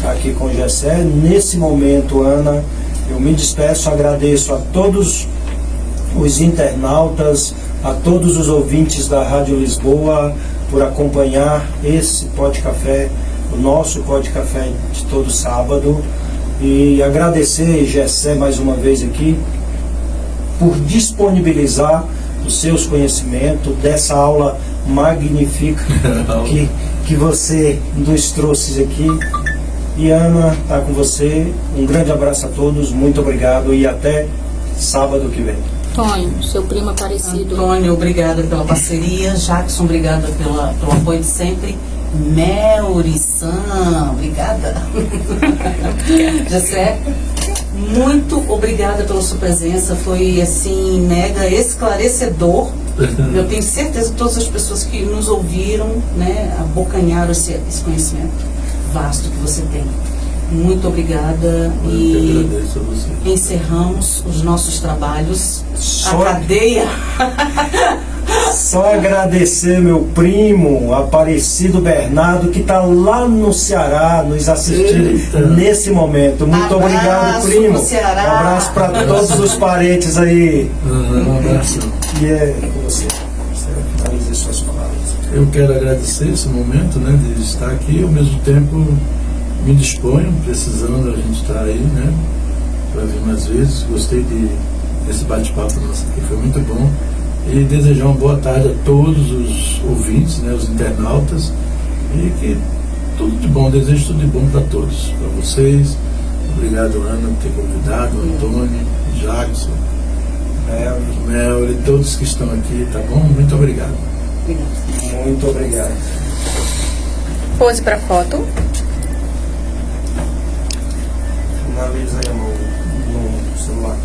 aqui com o Gessé, nesse momento, Ana, eu me despeço, agradeço a todos os internautas, a todos os ouvintes da Rádio Lisboa por acompanhar esse Pó de Café, o nosso Pó de Café de todo sábado, e agradecer Gessé mais uma vez aqui por disponibilizar os seus conhecimentos dessa aula magnífica que você nos trouxe aqui. E Ana, tá com você. Um grande abraço a todos, muito obrigado e até sábado que vem. Tonho, seu primo Aparecido. Antônio, obrigada pela parceria. Jackson, obrigada pelo apoio de sempre. Melrissan, obrigada. Jessé, muito obrigada pela sua presença. Foi, assim, mega esclarecedor. Eu tenho certeza que todas as pessoas que nos ouviram, né, abocanharam esse conhecimento vasto que você tem. Muito obrigada. Eu E agradeço a você. encerramos os nossos trabalhos. Só- A cadeia. Só agradecer meu primo Aparecido Bernardo, que está lá no Ceará nos assistindo Eita. nesse momento. Muito Abraço obrigado, primo. pro Ceará. Um abraço para todos os parentes aí. Um abraço. E é com você. Você finaliza as suas palavras. Eu quero agradecer esse momento, né, de estar aqui, ao mesmo tempo me disponho, precisando a gente estar aí, né, para vir mais vezes. Gostei desse bate-papo nosso aqui, foi muito bom. E desejar uma boa tarde a todos os ouvintes, né, os internautas, e que tudo de bom, desejo tudo de bom para todos, para vocês. Obrigado, Ana, por ter convidado, Antônio, Jackson, Mel e todos que estão aqui, tá bom? Muito obrigado. Muito obrigado. Pose para foto. Finaliza aí a mão no celular.